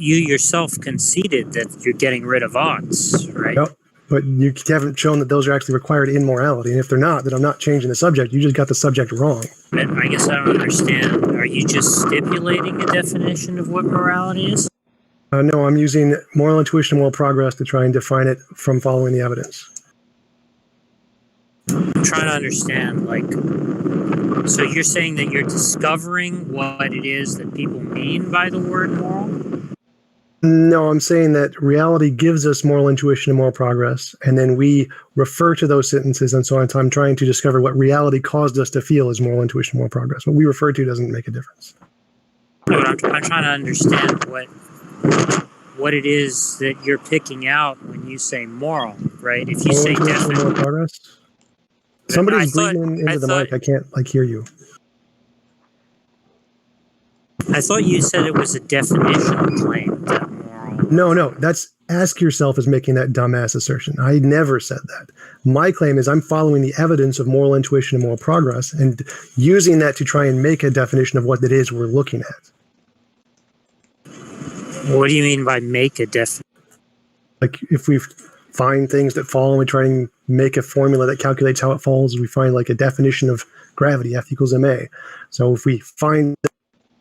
you yourself conceded that you're getting rid of oughts, right? Yep. But you haven't shown that those are actually required in morality. And if they're not, then I'm not changing the subject. You just got the subject wrong. I guess I don't understand. Are you just stipulating a definition of what morality is? No, I'm using moral intuition and moral progress to try and define it from following the evidence. I'm trying to understand, so you're saying that you're discovering what it is that people mean by the word moral? No, I'm saying that reality gives us moral intuition and moral progress, and then we refer to those sentences, and so I'm trying to discover what reality caused us to feel as moral intuition, moral progress. What we refer to doesn't make a difference. No, but I'm trying to understand what it is that you're picking out when you say moral, right? If you moral say definite moral progress. Somebody's breathing into the mic. I can't hear you. I thought you said it was a definitional claim that moral. No. That's ask yourself is making that dumbass assertion. I never said that. My claim is I'm following the evidence of moral intuition and moral progress and using that to try and make a definition of what it is we're looking at. What do you mean by make a definition? Like if we find things that fall and we try and make a formula that calculates how it falls, we find like a definition of gravity, F equals ma. So if we find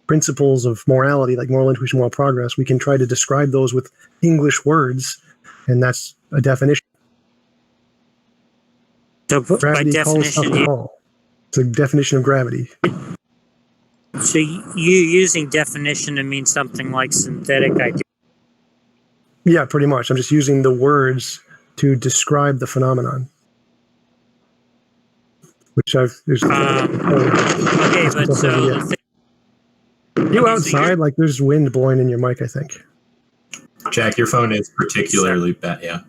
principles of morality, like moral intuition, moral progress, we can try to describe those with English words, and that's a definition. So gravity by definition, it's a definition of gravity. So you're using definition to mean something like synthetic idealism? Yeah, pretty much. I'm just using the words to describe the phenomenon. Which I've... okay, but so... You outside? Like there's wind blowing in your mic, I think. Jack, your phone is particularly bad, yeah.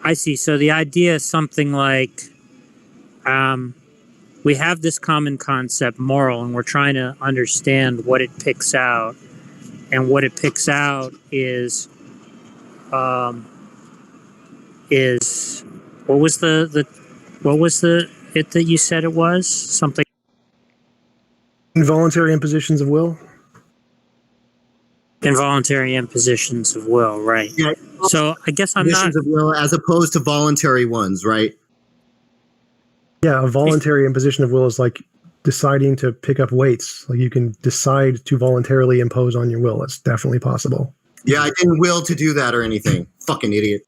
I see. So the idea is something like... we have this common concept, moral, and we're trying to understand what it picks out. And what it picks out is what was it that you said it was? Something involuntary impositions of will. Involuntary impositions of will, right? Yeah. So I guess I'm not of will as opposed to voluntary ones, right? Yeah, a voluntary imposition of will is like deciding to pick up weights. Like you can decide to voluntarily impose on your will. It's definitely possible. Yeah, I didn't will to do that or anything. Fucking idiot.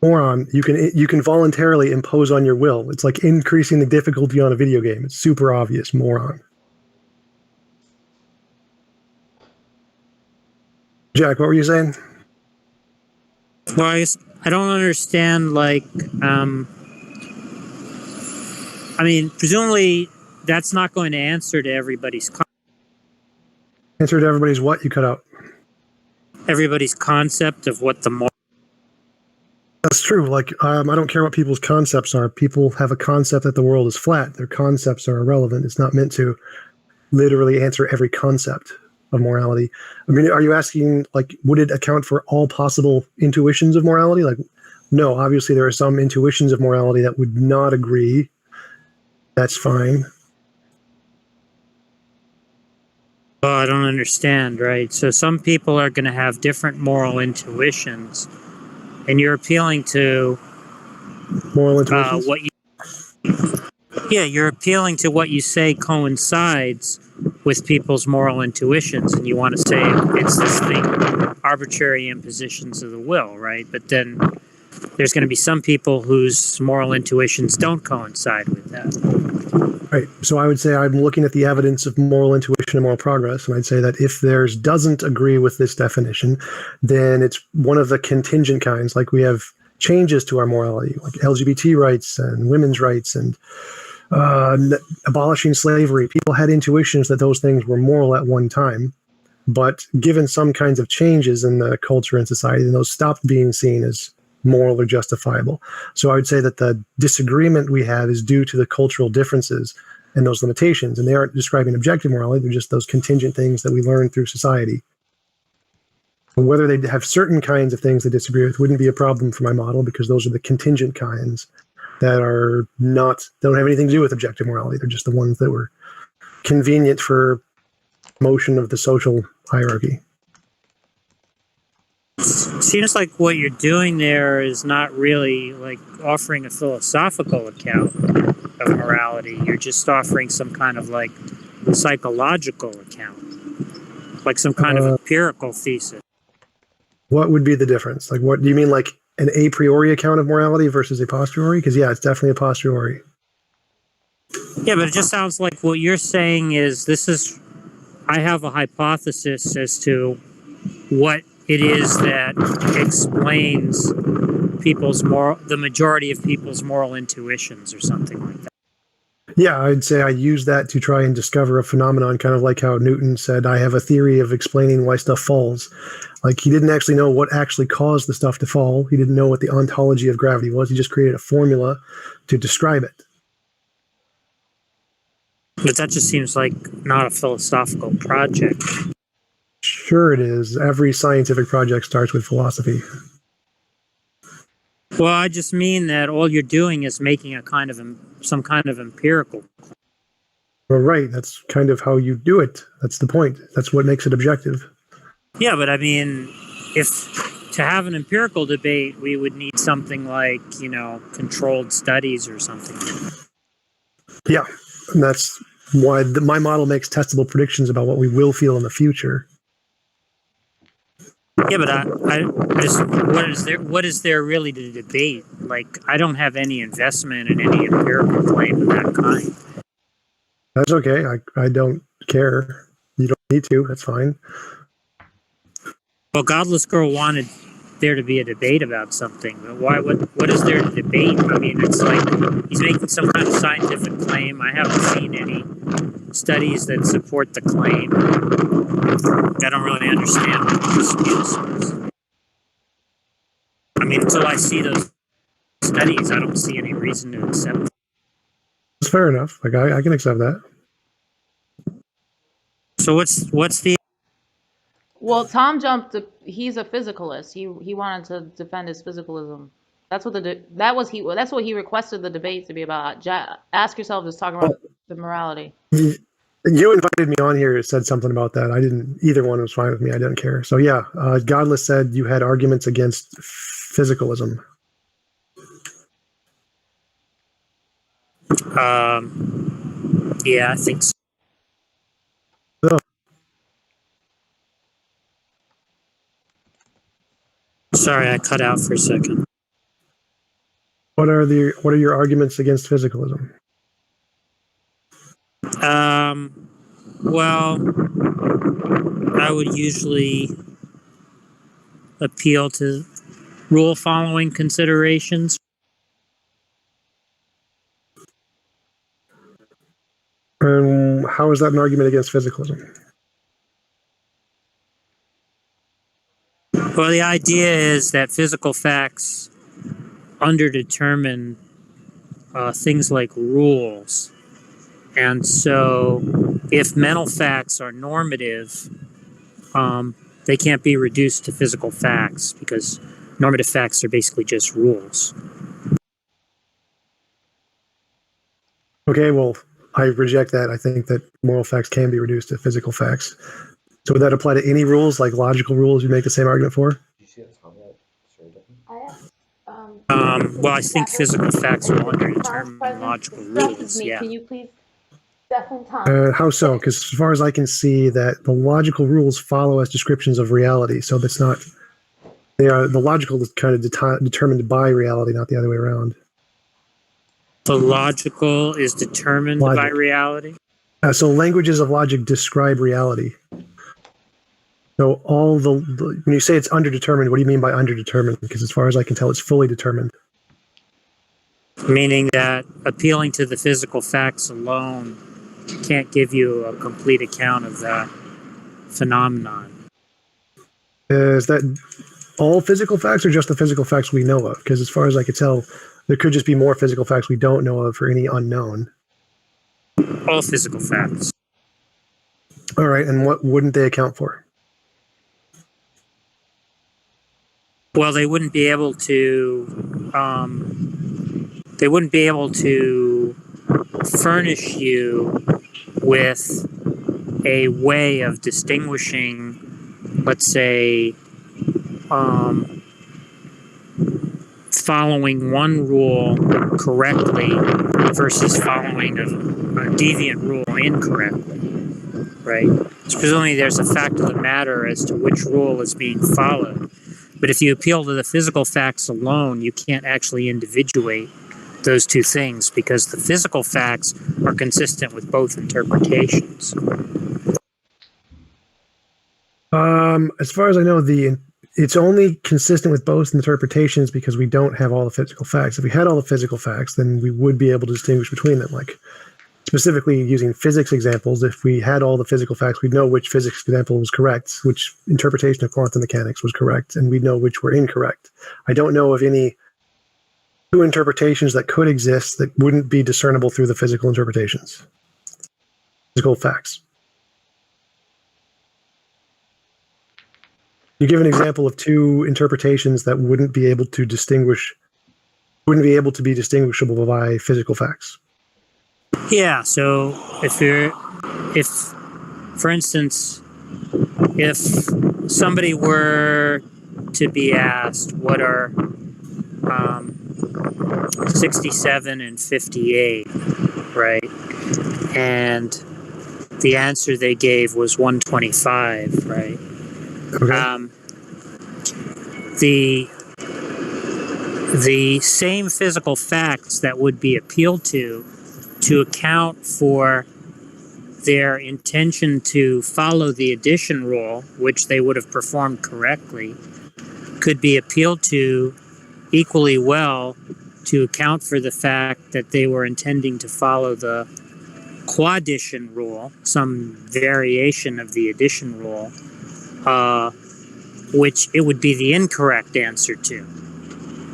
Moron, you can voluntarily impose on your will. It's like increasing the difficulty on a video game. It's super obvious, moron. Jack, what were you saying? Well, I don't understand, presumably that's not going to answer to everybody's... Answer to everybody's what? You cut out. Everybody's concept of what the moral... That's true. I don't care what people's concepts are. People have a concept that the world is flat. Their concepts are irrelevant. It's not meant to literally answer every concept of morality. I mean, are you asking, would it account for all possible intuitions of morality? No, obviously there are some intuitions of morality that would not agree. That's fine. Well, I don't understand, right? So some people are going to have different moral intuitions, and you're appealing to moral intuitions? You're appealing to what you say coincides with people's moral intuitions, and you want to say it's this thing, arbitrary impositions of the will, right? But then there's going to be some people whose moral intuitions don't coincide with that. Right. So I would say I'm looking at the evidence of moral intuition and moral progress, and I'd say that if theirs doesn't agree with this definition, then it's one of the contingent kinds. Like we have changes to our morality, like LGBT rights and women's rights and abolishing slavery. People had intuitions that those things were moral at one time, but given some kinds of changes in the culture and society, then those stopped being seen as moral or justifiable. So I would say that the disagreement we have is due to the cultural differences and those limitations, and they aren't describing objective morality, they're just those contingent things that we learn through society. Whether they have certain kinds of things they disagree with wouldn't be a problem for my model, because those are the contingent kinds that don't have anything to do with objective morality. They're just the ones that were convenient for motion of the social hierarchy. Seems like what you're doing there is not really like offering a philosophical account of morality. You're just offering some kind of like psychological account, like some kind of empirical thesis. What would be the difference? Like, what do you mean, like an a priori account of morality versus a posteriori? Because yeah, it's definitely a posteriori. Yeah, but it just sounds like what you're saying is I have a hypothesis as to what it is that explains the majority of people's moral intuitions or something like that. Yeah, I'd say I use that to try and discover a phenomenon, kind of like how Newton said, I have a theory of explaining why stuff falls. Like, he didn't actually know what actually caused the stuff to fall. He didn't know what the ontology of gravity was. He just created a formula to describe it. But that just seems like not a philosophical project. Sure it is. Every scientific project starts with philosophy. Well, I just mean that all you're doing is making some kind of empirical. Well, right. That's kind of how you do it. That's the point. That's what makes it objective. Yeah, but I mean, if to have an empirical debate, we would need something like, controlled studies or something. Yeah, and that's why my model makes testable predictions about what we will feel in the future. Yeah, but I just what is there really to debate? Like, I don't have any investment in any empirical claim of that kind. That's okay. I don't care. You don't need to. That's fine. Well, Godless Girl wanted there to be a debate about something. But why? What is there to debate? I mean, it's like he's making some kind of scientific claim. I haven't seen any studies that support the claim. I don't really understand what the dispute is. I mean, until I see those studies, I don't see any reason to accept them. That's fair enough. Like, I can accept that. So what's the? Well, Tom jumped. He's a physicalist. He wanted to defend his physicalism. That's what that's what he requested the debate to be about. Ask yourself, just talking about the morality. You invited me on here and said something about that. I didn't. Either one was fine with me. I didn't care. So yeah, Godless said you had arguments against physicalism. Yeah, I think so. Oh. Sorry, I cut out for a second. What are your arguments against physicalism? Well, I would usually appeal to rule following considerations. And how is that an argument against physicalism? Well, the idea is that physical facts underdetermine things like rules. And so if mental facts are normative, they can't be reduced to physical facts because normative facts are basically just rules. Okay, well, I reject that. I think that moral facts can be reduced to physical facts. So would that apply to any rules, like logical rules you make the same argument for? Well, I think physical facts will underdetermine logical rules, yeah. Can you please definitely time? How so? Because as far as I can see, that the logical rules follow as descriptions of reality. So that's not, the logical is kind of determined by reality, not the other way around. The logical is determined by reality? So languages of logic describe reality. So when you say it's underdetermined, what do you mean by underdetermined? Because as far as I can tell, it's fully determined. Meaning that appealing to the physical facts alone can't give you a complete account of that phenomenon. Is that all physical facts or just the physical facts we know of? Because as far as I could tell, there could just be more physical facts we don't know of for any unknown. All physical facts. All right, and what wouldn't they account for? Well, they wouldn't be able to. They wouldn't be able to furnish you with a way of distinguishing, let's say, following one rule correctly versus following a deviant rule incorrectly, right? So presumably there's a fact of the matter as to which rule is being followed. But if you appeal to the physical facts alone, you can't actually individuate those two things because the physical facts are consistent with both interpretations. As far as I know, it's only consistent with both interpretations because we don't have all the physical facts. If we had all the physical facts, then we would be able to distinguish between them. Like specifically using physics examples, if we had all the physical facts, we'd know which physics example was correct, which interpretation of quantum mechanics was correct, and we'd know which were incorrect. I don't know of any two interpretations that could exist that wouldn't be discernible through the physical interpretations, physical facts. You give an example of two interpretations that wouldn't be able to be distinguishable by physical facts. Yeah, so if, for instance, if somebody were to be asked what are 67 and 58, right? And the answer they gave was 125, right? Okay. The same physical facts that would be appealed to account for their intention to follow the addition rule, which they would have performed correctly, could be appealed to equally well to account for the fact that they were intending to follow the quaddition rule, some variation of the addition rule, which it would be the incorrect answer to.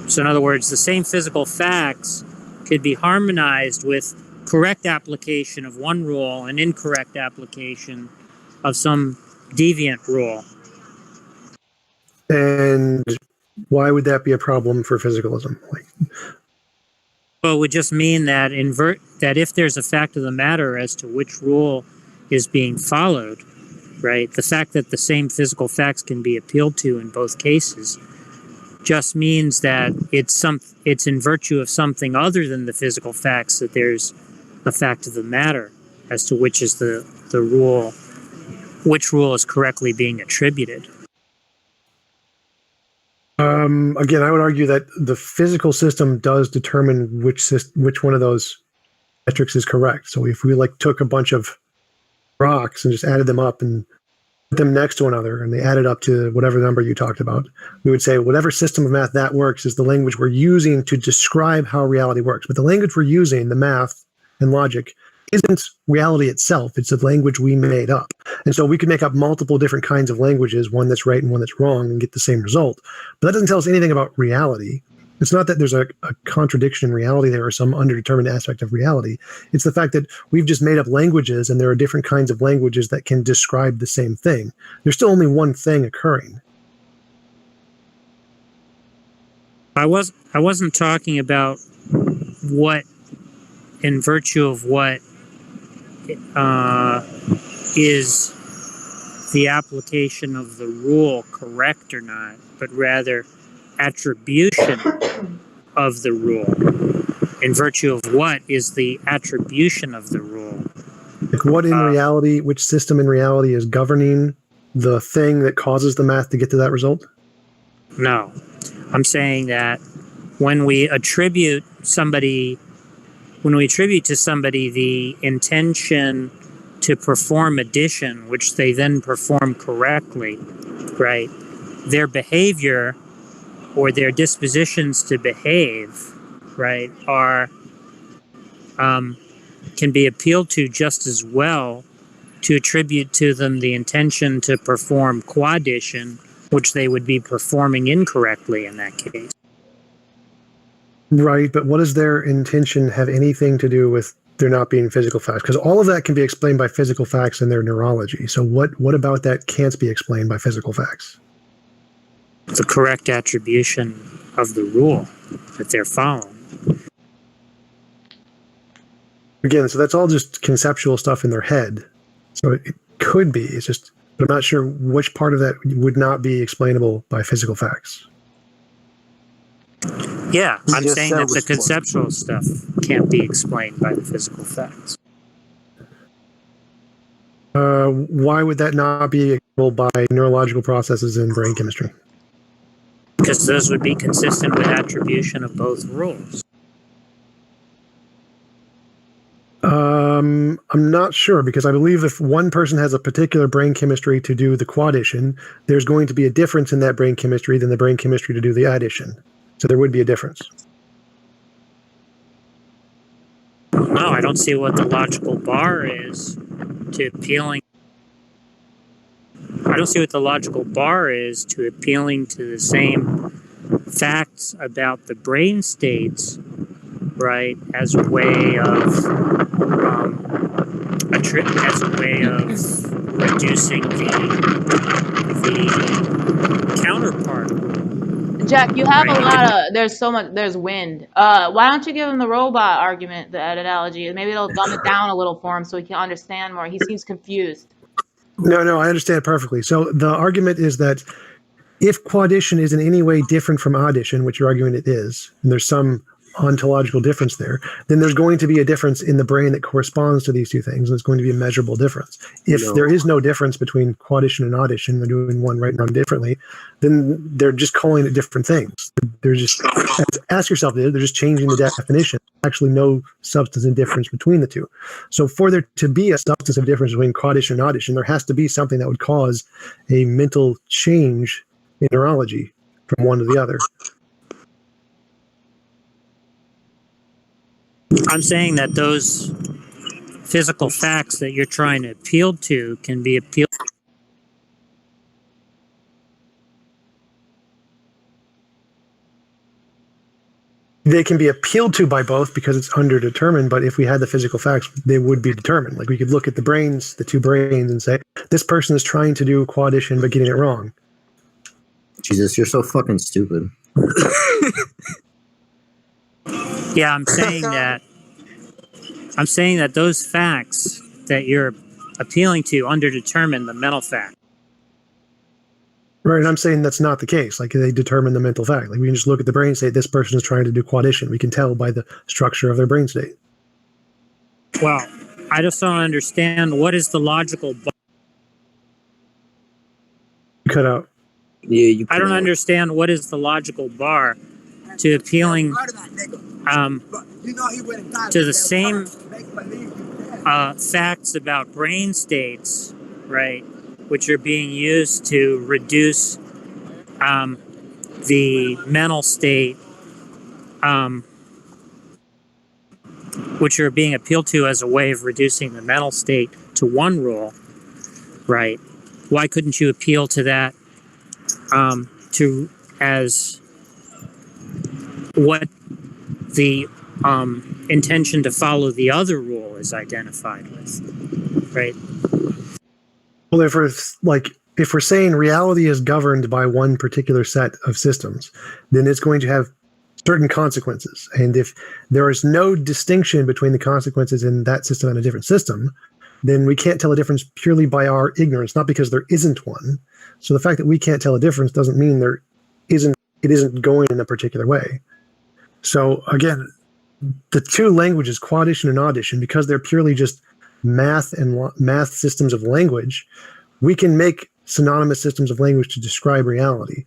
So in other words, the same physical facts could be harmonized with correct application of one rule and incorrect application of some deviant rule. And why would that be a problem for physicalism? Well, it would just mean that that if there's a fact of the matter as to which rule is being followed, right? The fact that the same physical facts can be appealed to in both cases just means that it's in virtue of something other than the physical facts that there's a fact of the matter as to which is the rule, which rule is correctly being attributed. Again, I would argue that the physical system does determine which one of those metrics is correct. So if we took a bunch of rocks and just added them up and put them next to one another and they added up to whatever number you talked about, we would say whatever system of math that works is the language we're using to describe how reality works. But the language we're using, the math and logic, isn't reality itself. It's a language we made up. And so we could make up multiple different kinds of languages, one that's right and one that's wrong, and get the same result. But that doesn't tell us anything about reality. It's not that there's a contradiction in reality there or some underdetermined aspect of reality. It's the fact that we've just made up languages and there are different kinds of languages that can describe the same thing. There's still only one thing occurring. I wasn't talking about what, in virtue of what is the application of the rule correct or not, but rather attribution of the rule. In virtue of what is the attribution of the rule? Like what in reality, which system in reality is governing the thing that causes the math to get to that result? No. I'm saying that when we attribute to somebody the intention to perform addition, which they then perform correctly, right? Their behavior or their dispositions to behave, right, can be appealed to just as well to attribute to them the intention to perform quaddition, which they would be performing incorrectly in that case. Right, but what does their intention have anything to do with there not being physical facts? Because all of that can be explained by physical facts in their neurology. So what about that can't be explained by physical facts? The correct attribution of the rule that they're following. Again, so that's all just conceptual stuff in their head. So could be. It's just, but I'm not sure which part of that would not be explainable by physical facts. Yeah, He I'm just saying said that the which part. conceptual stuff can't be explained by the physical facts. Why would that not be explainable by neurological processes in brain chemistry? Because those would be consistent with attribution of both rules. I'm not sure, because I believe if one person has a particular brain chemistry to do the quaddition, there's going to be a difference in that brain chemistry than the brain chemistry to do the addition. So there would be a difference. No, I don't see what the logical bar is to appealing. I don't see what the logical bar is to appealing to the same facts about the brain states, right, as a way of reducing the counterpart. Jack, you have a Right. lot of, there's wind. Why don't you give him the robot argument, the analogy? Maybe it'll dumb it down a little for him so he can understand more. He seems confused. No, I understand perfectly. So the argument is that if quaddition is in any way different from addition, which you're arguing it is, and there's some ontological difference there, then there's going to be a difference in the brain that corresponds to these two things, and it's going to be a measurable difference. If there is no difference between quaddition and addition, they're doing one right and one differently, then they're just calling it different things. They're just, ask yourself, they're just changing the definition. Actually no substantive difference between the two. So for there to be a substantive difference between quaddition and addition, there has to be something that would cause a mental change in neurology from one to the other. I'm saying that those physical facts that you're trying to appeal to can be appealed. They can be appealed to by both because it's underdetermined, but if we had the physical facts, they would be determined. Like we could look at the brains, the two brains, and say, this person is trying to do quaddition but getting it wrong. Jesus, you're so fucking stupid. Yeah, I'm saying that those facts that you're appealing to underdetermine the mental fact. Right, and I'm saying that's not the case. Like they determine the mental fact. Like we can just look at the brain and say, this person is trying to do quaddition. We can tell by the structure of their brain state. Well, I just don't understand what is the logical bar. You cut out. Yeah, I don't understand what is the logical bar to appealing to the same facts about brain states, right, which are being used to reduce the mental state, which are being appealed to as a way of reducing the mental state to one rule, right? Why couldn't you appeal to that to as what the intention to follow the other rule is identified with, right? Well, if we're saying reality is governed by one particular set of systems, then it's going to have certain consequences. And if there is no distinction between the consequences in that system and a different system, then we can't tell a difference purely by our ignorance, not because there isn't one. So the fact that we can't tell a difference doesn't mean it isn't going in a particular way. So again, the two languages, quaddition and addition, because they're purely just math systems of language, we can make synonymous systems of language to describe reality.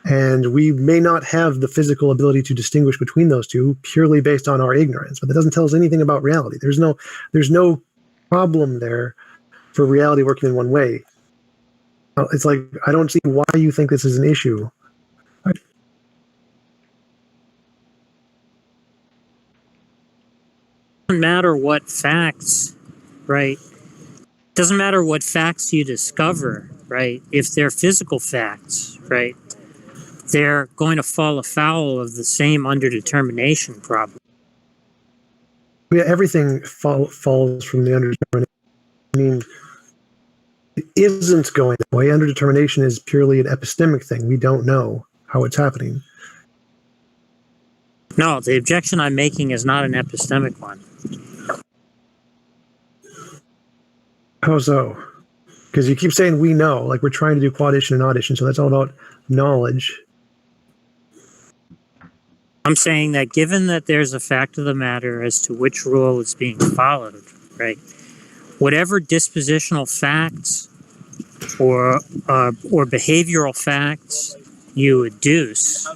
And we may not have the physical ability to distinguish between those two purely based on our ignorance, but that doesn't tell us anything about reality. There's no problem there for reality working in one way. It's like, I don't see why you think this is an issue. Doesn't matter what facts, right? Doesn't matter what facts you discover, right? If they're physical facts, right, they're going to fall afoul of the same underdetermination problem. Yeah, everything falls from the underdetermination. I mean, it isn't going that way. Underdetermination is purely an epistemic thing. We don't know how it's happening. No, the objection I'm making is not an epistemic one. How so? Because you keep saying we know, like we're trying to do quaddition and addition, so that's all about knowledge. I'm saying that given that there's a fact of the matter as to which rule is being followed, right? Whatever dispositional facts or behavioral facts you adduce,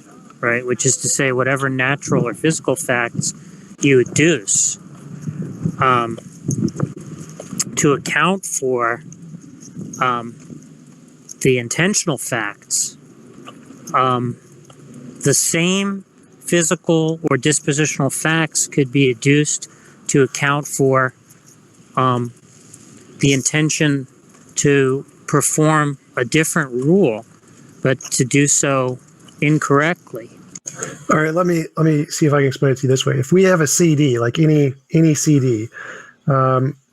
right? Which is to say, whatever natural or physical facts you adduce to account for the intentional facts, the same physical or dispositional facts could be adduced to account for the intention to perform a different rule, but to do so incorrectly. All right, let me see if I can explain it to you this way. If we have a CD, like any CD,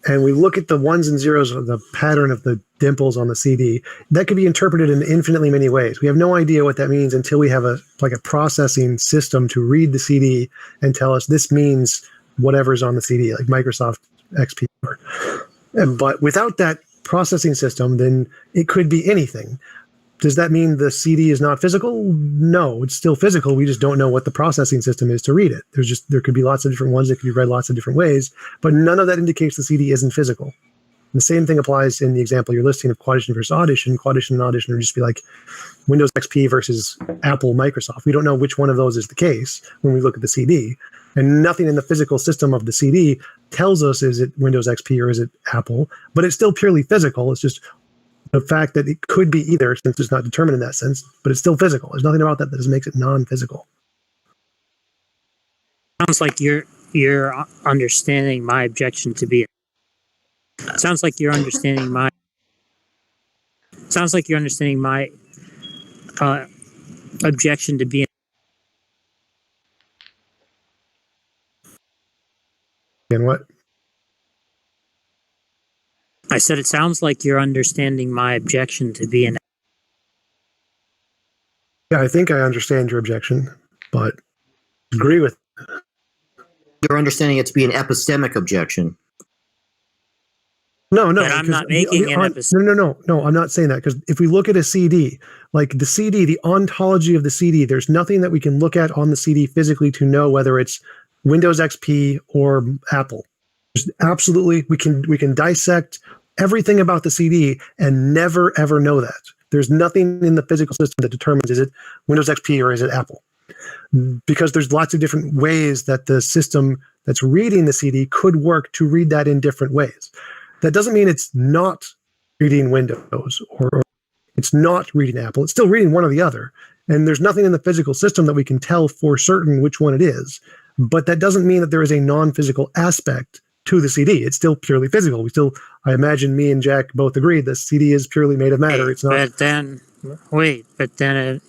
and we look at the ones and zeros of the pattern of the dimples on the CD, that could be interpreted in infinitely many ways. We have no idea what that means until we have a processing system to read the CD and tell us this means whatever's on the CD, like Microsoft XP. But without that processing system, then it could be anything. Does that mean the CD is not physical? No, it's still physical. We just don't know what the processing system is to read it. There could be lots of different ones that could be read lots of different ways, but none of that indicates the CD isn't physical. And the same thing applies in the example you're listing of quaddition versus addition. Quaddition and addition would just be like Windows XP versus Apple Microsoft. We don't know which one of those is the case when we look at the CD. And nothing in the physical system of the CD tells us is it Windows XP or is it Apple, but it's still purely physical. It's just the fact that it could be either, since it's not determined in that sense, but it's still physical. There's nothing about that that just makes it non-physical. Sounds like you're understanding my objection to be. Sounds like you're understanding my. Sounds like you're understanding my objection to being. And what? I said it sounds like you're understanding my objection to being. Yeah, I think I understand your objection, but agree with. You're understanding it to be an epistemic objection. No, But I'm not making an episode. No, I'm not saying that, because if we look at a CD, like the CD, the ontology of the CD, there's nothing that we can look at on the CD physically to know whether it's Windows XP or Apple. There's absolutely, we can dissect everything about the CD and never ever know that. There's nothing in the physical system that determines is it Windows XP or is it Apple, because there's lots of different ways that the system that's reading the CD could work to read that in different ways. That doesn't mean it's not reading Windows or it's not reading Apple. It's still reading one or the other. And there's nothing in the physical system that we can tell for certain which one it is. But that doesn't mean that there is a non-physical aspect to the CD. It's still purely physical. I imagine me and Jack both agree the CD is purely made of matter. It's not. But then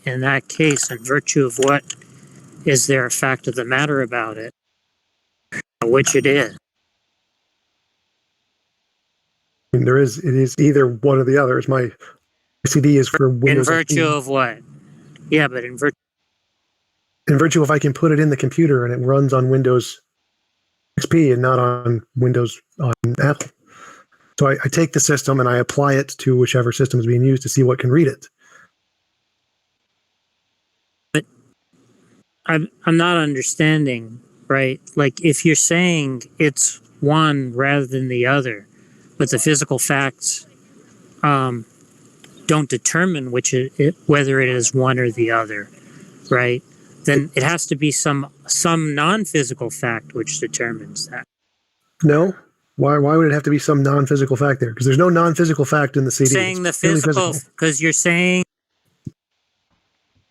in that case, in virtue of what, is there a fact of the matter about it? Which it is. I mean, it is either one or the other. My CD is for Windows. In virtue of what? Yeah, but in virtue of I can put it in the computer and it runs on Windows XP and not on Windows on Apple. So I take the system and I apply it to whichever system is being used to see what can read it. But I'm not understanding, right? Like if you're saying it's one rather than the other, but the physical facts don't determine whether it is one or the other, right? Then it has to be some non-physical fact which determines that. No? Why would it have to be some non-physical fact there? Because there's no non-physical fact in the CD. Saying the physical, because you're saying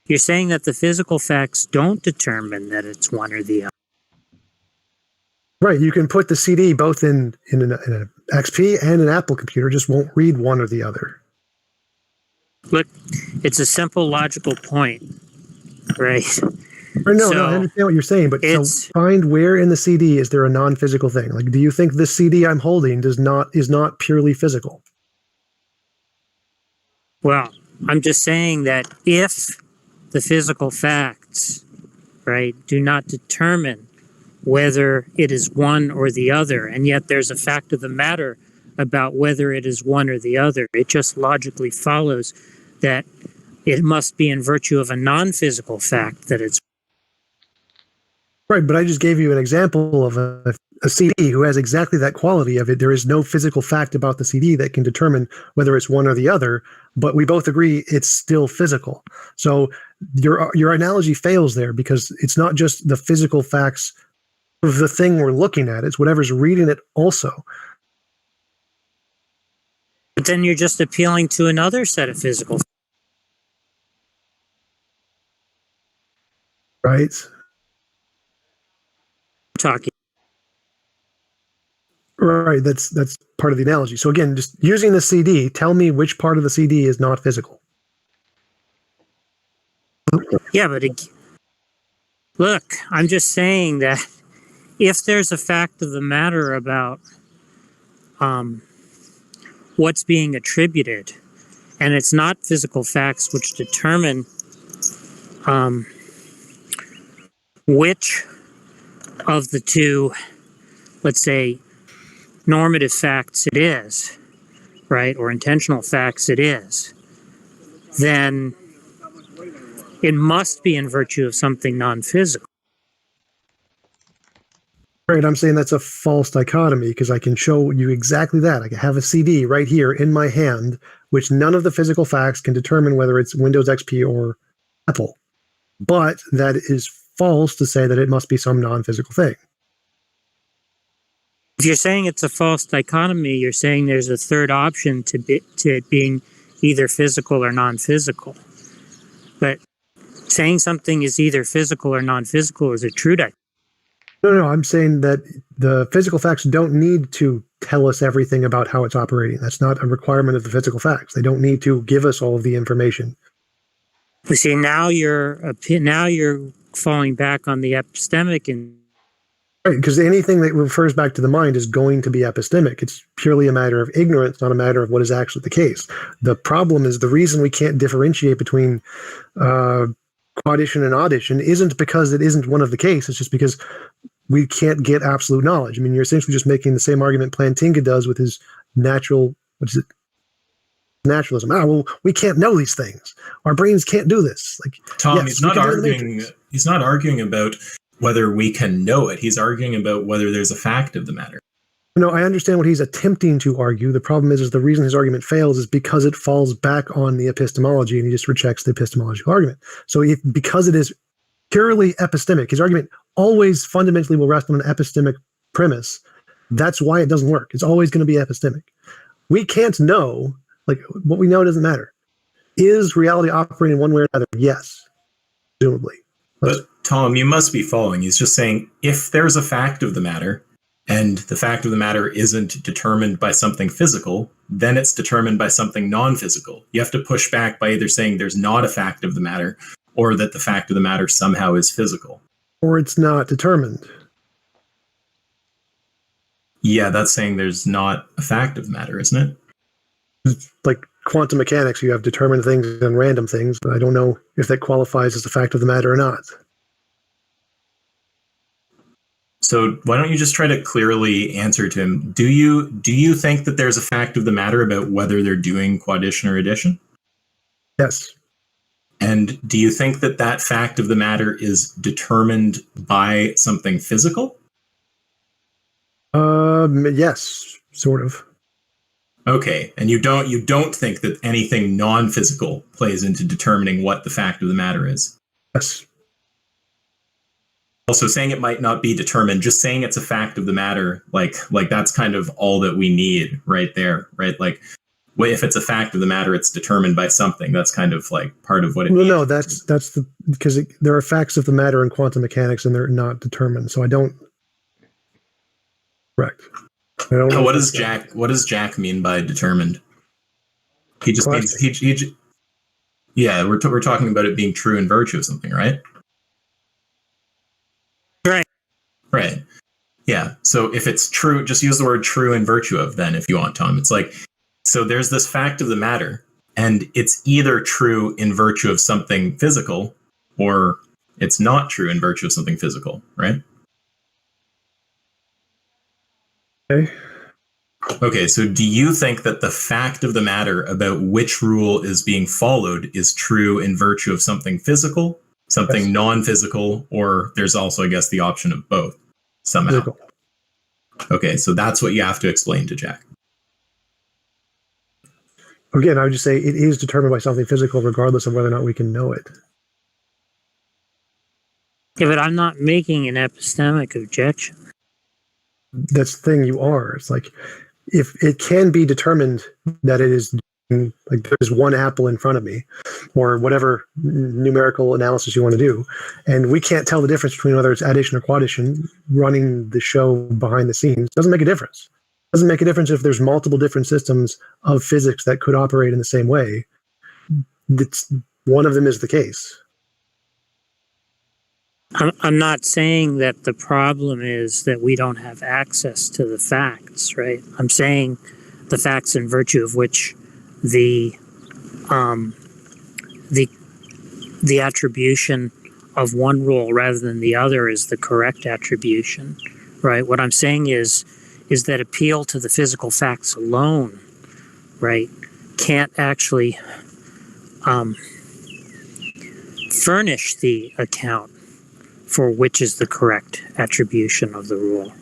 that the physical facts don't determine that it's one or the other. Right, you can put the CD both in an XP and an Apple computer, just won't read one or the other. Look, it's a simple logical point, right? No, I understand what you're saying, but so find where in the CD is there a non-physical thing? Like, do you think the CD I'm holding is not purely physical? Well, I'm just saying that if the physical facts, right, do not determine whether it is one or the other, and yet there's a fact of the matter about whether it is one or the other. It just logically follows that it must be in virtue of a non-physical fact that it's Right, but I just gave you an example of a CD who has exactly that quality of it. There is no physical fact about the CD that can determine whether it's one or the other, but we both agree it's still physical. So your analogy fails there because it's not just the physical facts of the thing we're looking at, it's whatever's reading it also. But then you're just appealing to another set of physical Right? talking. Right, that's part of the analogy. So again, just using the CD, tell me which part of the CD is not physical. Yeah, but look, I'm just saying that if there's a fact of the matter about what's being attributed, and it's not physical facts which determine which of the two, let's say, normative facts it is, right, or intentional facts it is, then it must be in virtue of something non-physical. Right, I'm saying that's a false dichotomy because I can show you exactly that. I can have a CD right here in my hand, which none of the physical facts can determine whether it's Windows XP or Apple. But that is false to say that it must be some non-physical thing. If you're saying it's a false dichotomy, you're saying there's a third option to it being either physical or non-physical. But saying something is either physical or non-physical is a true dichotomy. No, I'm saying that the physical facts don't need to tell us everything about how it's operating. That's not a requirement of the physical facts. They don't need to give us all of the information. You see, now you're falling back on the epistemic and Right, because anything that refers back to the mind is going to be epistemic. It's purely a matter of ignorance, not a matter of what is actually the case. The problem is the reason we can't differentiate between quadition and audition isn't because it isn't one of the case. It's just because we can't get absolute knowledge. I mean, you're essentially just making the same argument Plantinga does with his naturalism. Well, we can't know these things. Our brains can't do this. Like, Tom, yes, he's not we can do it in the arguing. Matrix. He's not arguing about whether we can know it. He's arguing about whether there's a fact of the matter. No, I understand what he's attempting to argue. The problem is the reason his argument fails is because it falls back on the epistemology, and he just rejects the epistemological argument. So because it is purely epistemic, his argument always fundamentally will rest on an epistemic premise. That's why it doesn't work. It's always going to be epistemic. We can't know, like what we know doesn't matter. Is reality operating one way or another? Yes, presumably. But Tom, you must be following. He's just saying if there's a fact of the matter, and the fact of the matter isn't determined by something physical, then it's determined by something non-physical. You have to push back by either saying there's not a fact of the matter, or that the fact of the matter somehow is physical. Or it's not determined. Yeah, that's saying there's not a fact of the matter, isn't it? Like quantum mechanics, you have determined things and random things, but I don't know if that qualifies as a fact of the matter or not. So why don't you just try to clearly answer to him? Do you think that there's a fact of the matter about whether they're doing quaddition or addition? Yes. And do you think that that fact of the matter is determined by something physical? Yes, sort of. Okay, and you don't think that anything non-physical plays into determining what the fact of the matter is? Yes. Also, saying it might not be determined, just saying it's a fact of the matter, like that's kind of all that we need right there, right? Like, if it's a fact of the matter, it's determined by something. That's kind of like part of what it means. No, that's because there are facts of the matter in quantum mechanics and they're not determined. So I don't. Correct. I don't know What does Jack mean by determined? He just means yeah, we're talking about it being true in virtue of something, right? Right. Yeah. So if it's true, just use the word true in virtue of then if you want, Tom. It's like, so there's this fact of the matter, and it's either true in virtue of something physical or it's not true in virtue of something physical, right? Okay. Okay, so do you think that the fact of the matter about which rule is being followed is true in virtue of something physical, something Yes. non-physical, or there's also, I guess, the option of both somehow? Physical. Okay, so that's what you have to explain to Jack. Again, I would just say it is determined by something physical, regardless of whether or not we can know it. Yeah, but I'm not making an epistemic objection. That's the thing, you are. It's like, if it can be determined that it is, like, there's one apple in front of me, or whatever numerical analysis you want to do, and we can't tell the difference between whether it's addition or quaddition, running the show behind the scenes doesn't make a difference. It doesn't make a difference if there's multiple different systems of physics that could operate in the same way. One of them is the case. I'm not saying that the problem is that we don't have access to the facts, right? I'm saying the facts in virtue of which the attribution of one rule rather than the other is the correct attribution, right? What I'm saying is that appeal to the physical facts alone, right, can't actually furnish the account for which is the correct attribution of the rule.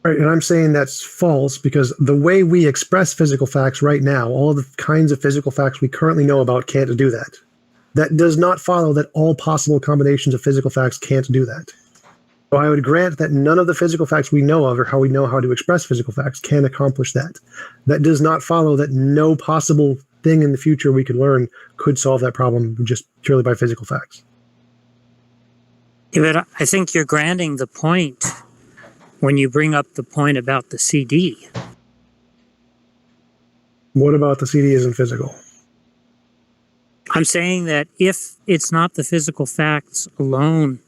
Right, and I'm saying that's false because the way we express physical facts right now, all the kinds of physical facts we currently know about can't do that. That does not follow that all possible combinations of physical facts can't do that. So I would grant that none of the physical facts we know of or how we know how to express physical facts can accomplish that. That does not follow that no possible thing in the future we could learn could solve that problem just purely by physical facts. Yeah, but I think you're granting the point when you bring up the point about the CD. What about the CD isn't physical? I'm saying that if it's not the physical facts alone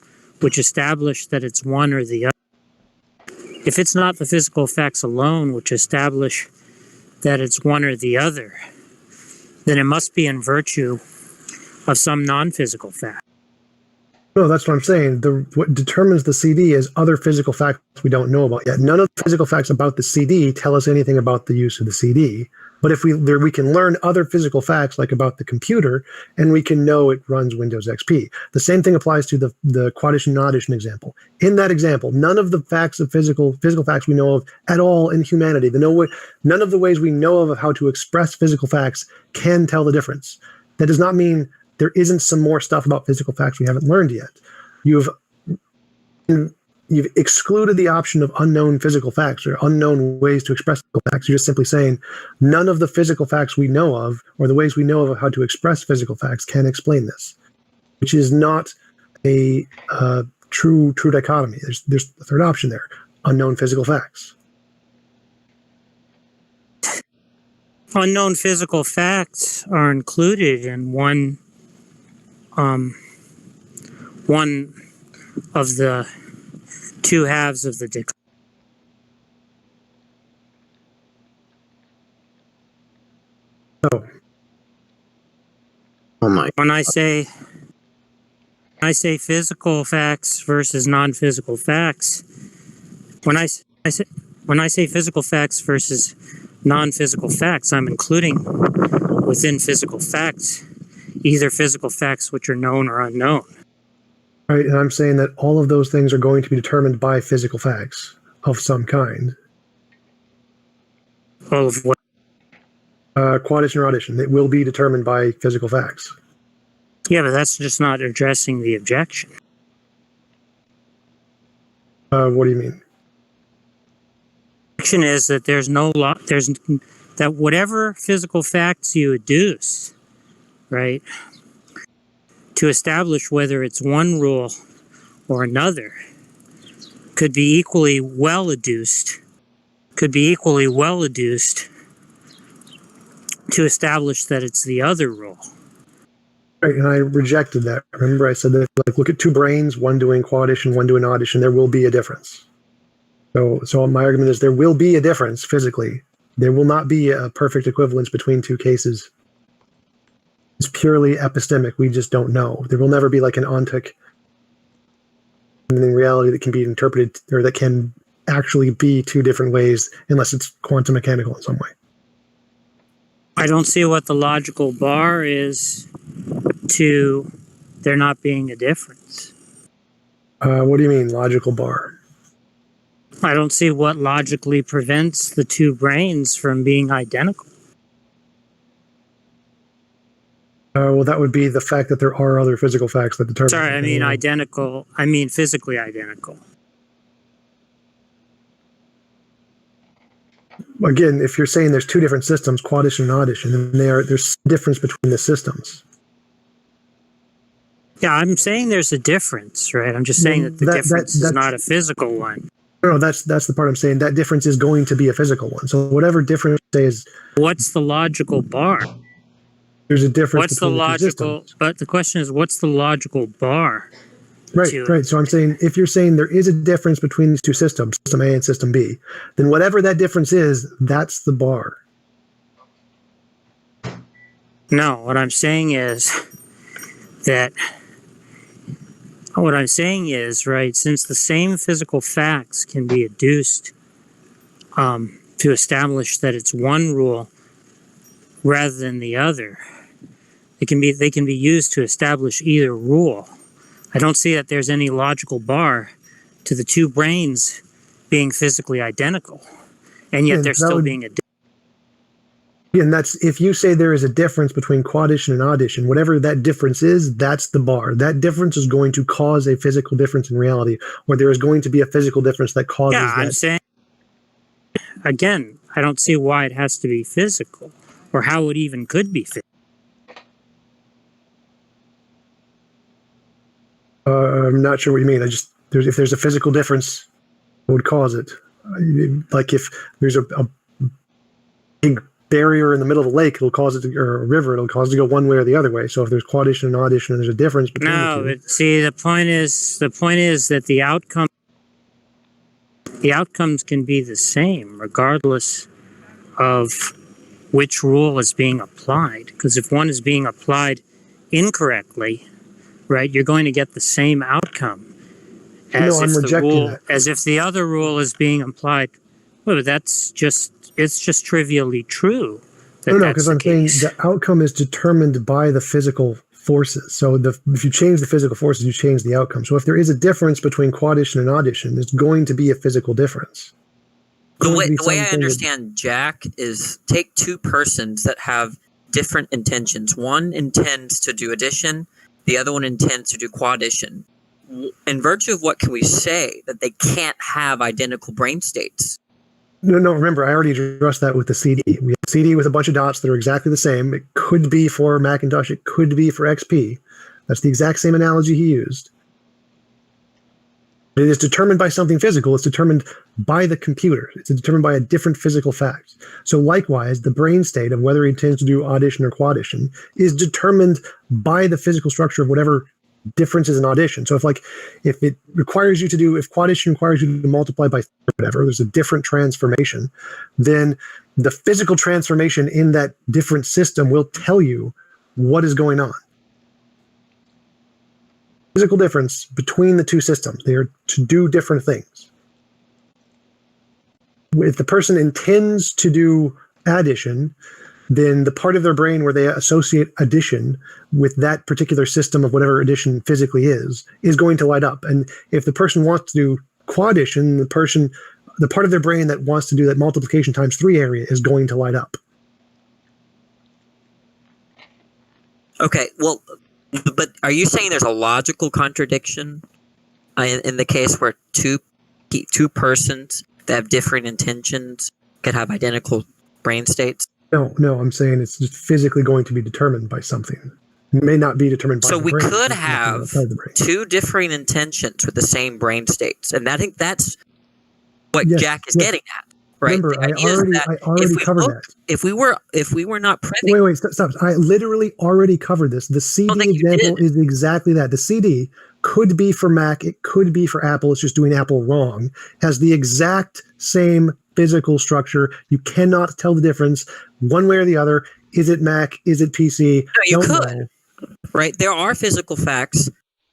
which establish that it's one or the other, if it's not the physical facts alone which establish that it's one or the other, then it must be in virtue of some non-physical fact. No, that's what I'm saying. What determines the CD is other physical facts we don't know about yet. None of the physical facts about the CD tell us anything about the use of the CD. But if we can learn other physical facts like about the computer, and we can know it runs Windows XP. The same thing applies to the quaddition and addition example. In that example, none of the facts of physical facts we know of at all in humanity, none of the ways we know of how to express physical facts can tell the difference. That does not mean there isn't some more stuff about physical facts we haven't learned yet. You've excluded the option of unknown physical facts or unknown ways to express physical facts. You're just simply saying none of the physical facts we know of or the ways we know of how to express physical facts can explain this, which is not a true dichotomy. There's a third option there, unknown physical facts. Unknown physical facts are included in one of the two halves of the dichotomy. Oh my. When I say physical facts versus non-physical facts, when I say physical facts versus non-physical facts, I'm including within physical facts either physical facts which are known or unknown. Right, and I'm saying that all of those things are going to be determined by physical facts of some kind. All of what? Quaddition or addition, it will be determined by physical facts. Yeah, but that's just not addressing the objection. What do you mean? The objection is that that whatever physical facts you adduce, right, to establish whether it's one rule or another, could be equally well adduced to establish that it's the other rule. Right, and I rejected that. Remember I said that, like, look at two brains, one doing quaddition, one doing addition, there will be a difference. So my argument is there will be a difference physically. There will not be a perfect equivalence between two cases. It's purely epistemic. We just don't know. There will never be like an ontic in reality that can be interpreted or that can actually be two different ways unless it's quantum mechanical in some way. I don't see what the logical bar is to there not being a difference. What do you mean, logical bar? I don't see what logically prevents the two brains from being identical. Well, that would be the fact that there are other physical facts that determine. Sorry, I mean identical. I mean physically identical. Again, if you're saying there's two different systems, quaddition and oddition, and there's a difference between the systems. Yeah, I'm saying there's a difference, right? I'm just saying that the difference is not a physical one. No, that's the part I'm saying. That difference is going to be a physical one. So whatever difference is. What's the logical bar? There's a difference. What's the logical? But the question is, what's the logical bar? Right. So I'm saying if you're saying there is a difference between these two systems, system A and system B, then whatever that difference is, that's the bar. No, what I'm saying is that. What I'm saying is, right, since the same physical facts can be adduced to establish that it's one rule rather than the other, they can be used to establish either rule. I don't see that there's any logical bar to the two brains being physically identical, and yet they're still being a. And that's if you say there is a difference between quaddition and oddition, whatever that difference is, that's the bar. That difference is going to cause a physical difference in reality, or there is going to be a physical difference that causes that. I'm saying, again, I don't see why it has to be physical, or how it even could be physical. I'm not sure what you mean. If there's a physical difference, what would cause it? Like if there's a big barrier in the middle of a lake, it'll cause it or a river, it'll cause it to go one way or the other way. So if there's quaddition and oddition, and there's a difference between the two. But see, the point is that the outcomes can be the same regardless of which rule is being applied. Because if one is being applied incorrectly, right, you're going to get the same outcome as if the other rule is being applied. Well, it's just trivially true. Because I'm saying the outcome is determined by the physical forces. So if you change the physical forces, you change the outcome. So if there is a difference between quaddition and oddition, it's going to be a physical difference. The way I understand Jack is take two persons that have different intentions. One intends to do addition, the other one intends to do quaddition. In virtue of what can we say that they can't have identical brain states? No, remember, I already addressed that with the CD. We have a CD with a bunch of dots that are exactly the same. It could be for Macintosh, it could be for XP. That's the exact same analogy he used. It is determined by something physical. It's determined by the computer. It's determined by a different physical fact. So likewise, the brain state of whether he intends to do addition or quaddition is determined by the physical structure of whatever difference is in addition. So if quaddition requires you to multiply by whatever, there's a different transformation, then the physical transformation in that different system will tell you what is going on. Physical difference between the two systems. They are to do different things. If the person intends to do addition, then the part of their brain where they associate addition with that particular system of whatever addition physically is going to light up. And if the person wants to do quaddition, the part of their brain that wants to do that multiplication times 3 area is going to light up. Okay, well, but are you saying there's a logical contradiction in the case where two persons that have different intentions could have identical brain states? No, I'm saying it's just physically going to be determined by something. It may not be determined by the brain. So we could have two differing intentions with the same brain states, and I think that's what Jack is getting at, right? Remember, I already covered that. If we were not privy, wait, stop! I literally already covered this. The CD example is exactly that. The CD could be for Mac, it could be for Apple. It's just doing Apple wrong. Has the exact same physical structure. You cannot tell the difference one way or the other. Is it Mac? Is it PC? No, you could. Right? There are physical facts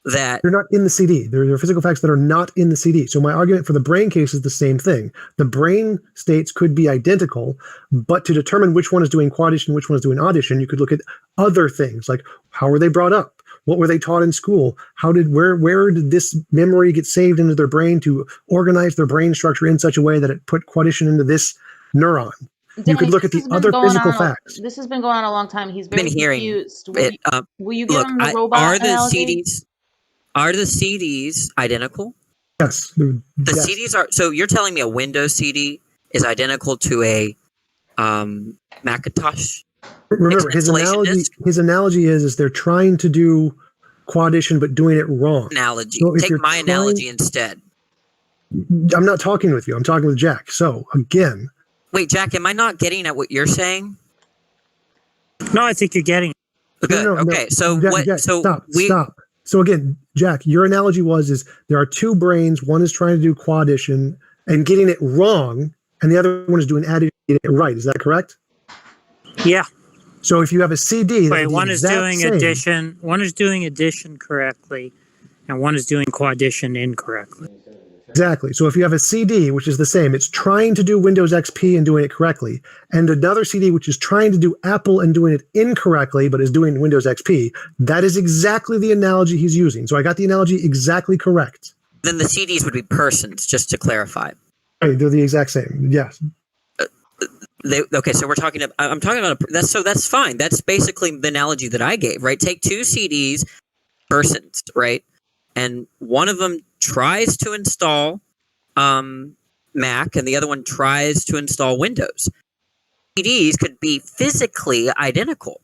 that they're not in the CD. They're physical facts that are not in the CD. So my argument for the brain case is the same thing. The brain states could be identical, but to determine which one is doing quaddition, which one is doing addition, you could look at other things like how were they brought up? What were they taught in school? Where did this memory get saved into their brain to organize their brain structure in such a way that it put quaddition into this neuron? Danny, you could look at the other physical facts. This has been going on a long time. He's very confused. Will you give him the robot analogy? Are the CDs identical? Yes. The CDs are. So you're telling me a Windows CD is identical to a Macintosh? Remember, his analogy is they're trying to do quaddition but doing it wrong. Analogy. So take my analogy instead. I'm not talking with you. I'm talking with Jack. So again. Wait, Jack, am I not getting at what you're saying? No, I think you're getting it. Good. Okay. So Jack, what? Jack, so stop. So again, Jack, your analogy is there are two brains. One is trying to do quaddition and getting it wrong, and the other one is doing addition and getting it right. Is that correct? Yeah. So if you have a CD, wait, one is doing addition. One is doing addition correctly, and one is doing quaddition incorrectly. Exactly. So if you have a CD, which is the same, it's trying to do Windows XP and doing it correctly, and another CD which is trying to do Apple and doing it incorrectly, but is doing Windows XP, that is exactly the analogy he's using. So I got the analogy exactly correct. Then the CDs would be persons, just to clarify. Right, they're the exact same. Yes. Okay, so I'm talking about that's fine. That's basically the analogy that I gave, right? Take two CDs, persons, right? And one of them tries to install Mac, and the other one tries to install Windows. CDs could be physically identical.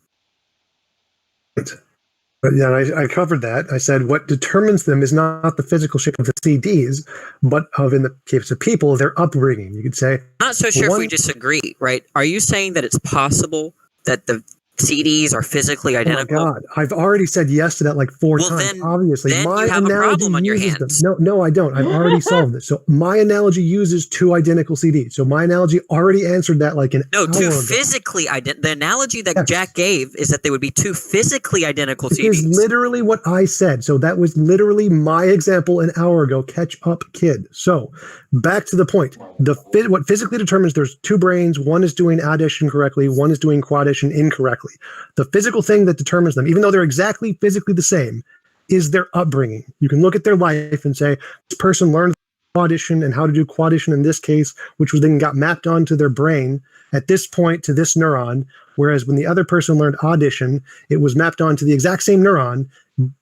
But yeah, I covered that. I said what determines them is not the physical shape of the CDs, but in the case of people, their upbringing. You could say. Not so sure if we disagree, right? Are you saying that it's possible that the CDs are physically identical? Oh my God, I've already said yes to that like four times. Then, obviously, then my you have a problem on your hands. No, I don't. I've already solved it. So my analogy uses two identical CDs. So my analogy already answered that like an hour two ago. Physically identical. The analogy that Jack gave is that they would be two physically identical CDs. Is literally what I said. So that was literally my example an hour ago. Catch up, kid. So back to the point. What physically determines there's two brains. One is doing addition correctly. One is doing quaddition incorrectly. The physical thing that determines them, even though they're exactly physically the same, is their upbringing. You can look at their life and say, this person learned quaddition and how to do quaddition in this case, which was then got mapped onto their brain at this point to this neuron, whereas when the other person learned addition, it was mapped onto the exact same neuron,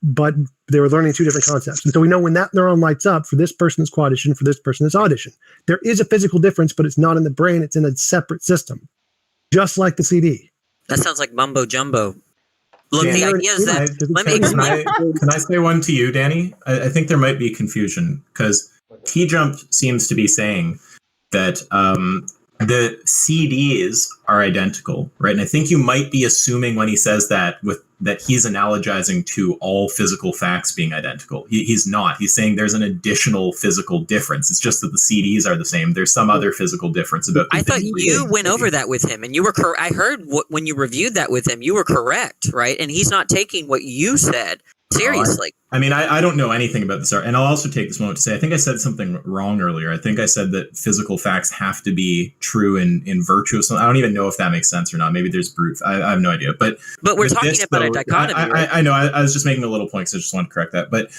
but they were learning two different concepts. And so we know when that neuron lights up, for this person it's quaddition, for this person it's addition. There is a physical difference, but it's not in the brain, it's in a separate system, just like the CD. That sounds like mumbo jumbo. Look, the idea is that. Can I say one to you, Danny? I think there might be confusion because Tjump seems to be saying that the CDs are identical, right? And I think you might be assuming when he says that that he's analogizing to all physical facts being identical. He's not. He's saying there's an additional physical difference. It's just that the CDs are the same. There's some other physical difference about. I thought you went over that with him, and you were. I heard when you reviewed that with him, you were correct, right? And he's not taking what you said seriously. I don't know anything about this art, and I'll also take this moment to say I think I said something wrong earlier. I think I said that physical facts have to be true in virtue of something. I don't even know if that makes sense or not. Maybe there's proof. I have no idea. But we're talking about a dichotomy. I know. I was just making a little point, so I just wanted to correct that. But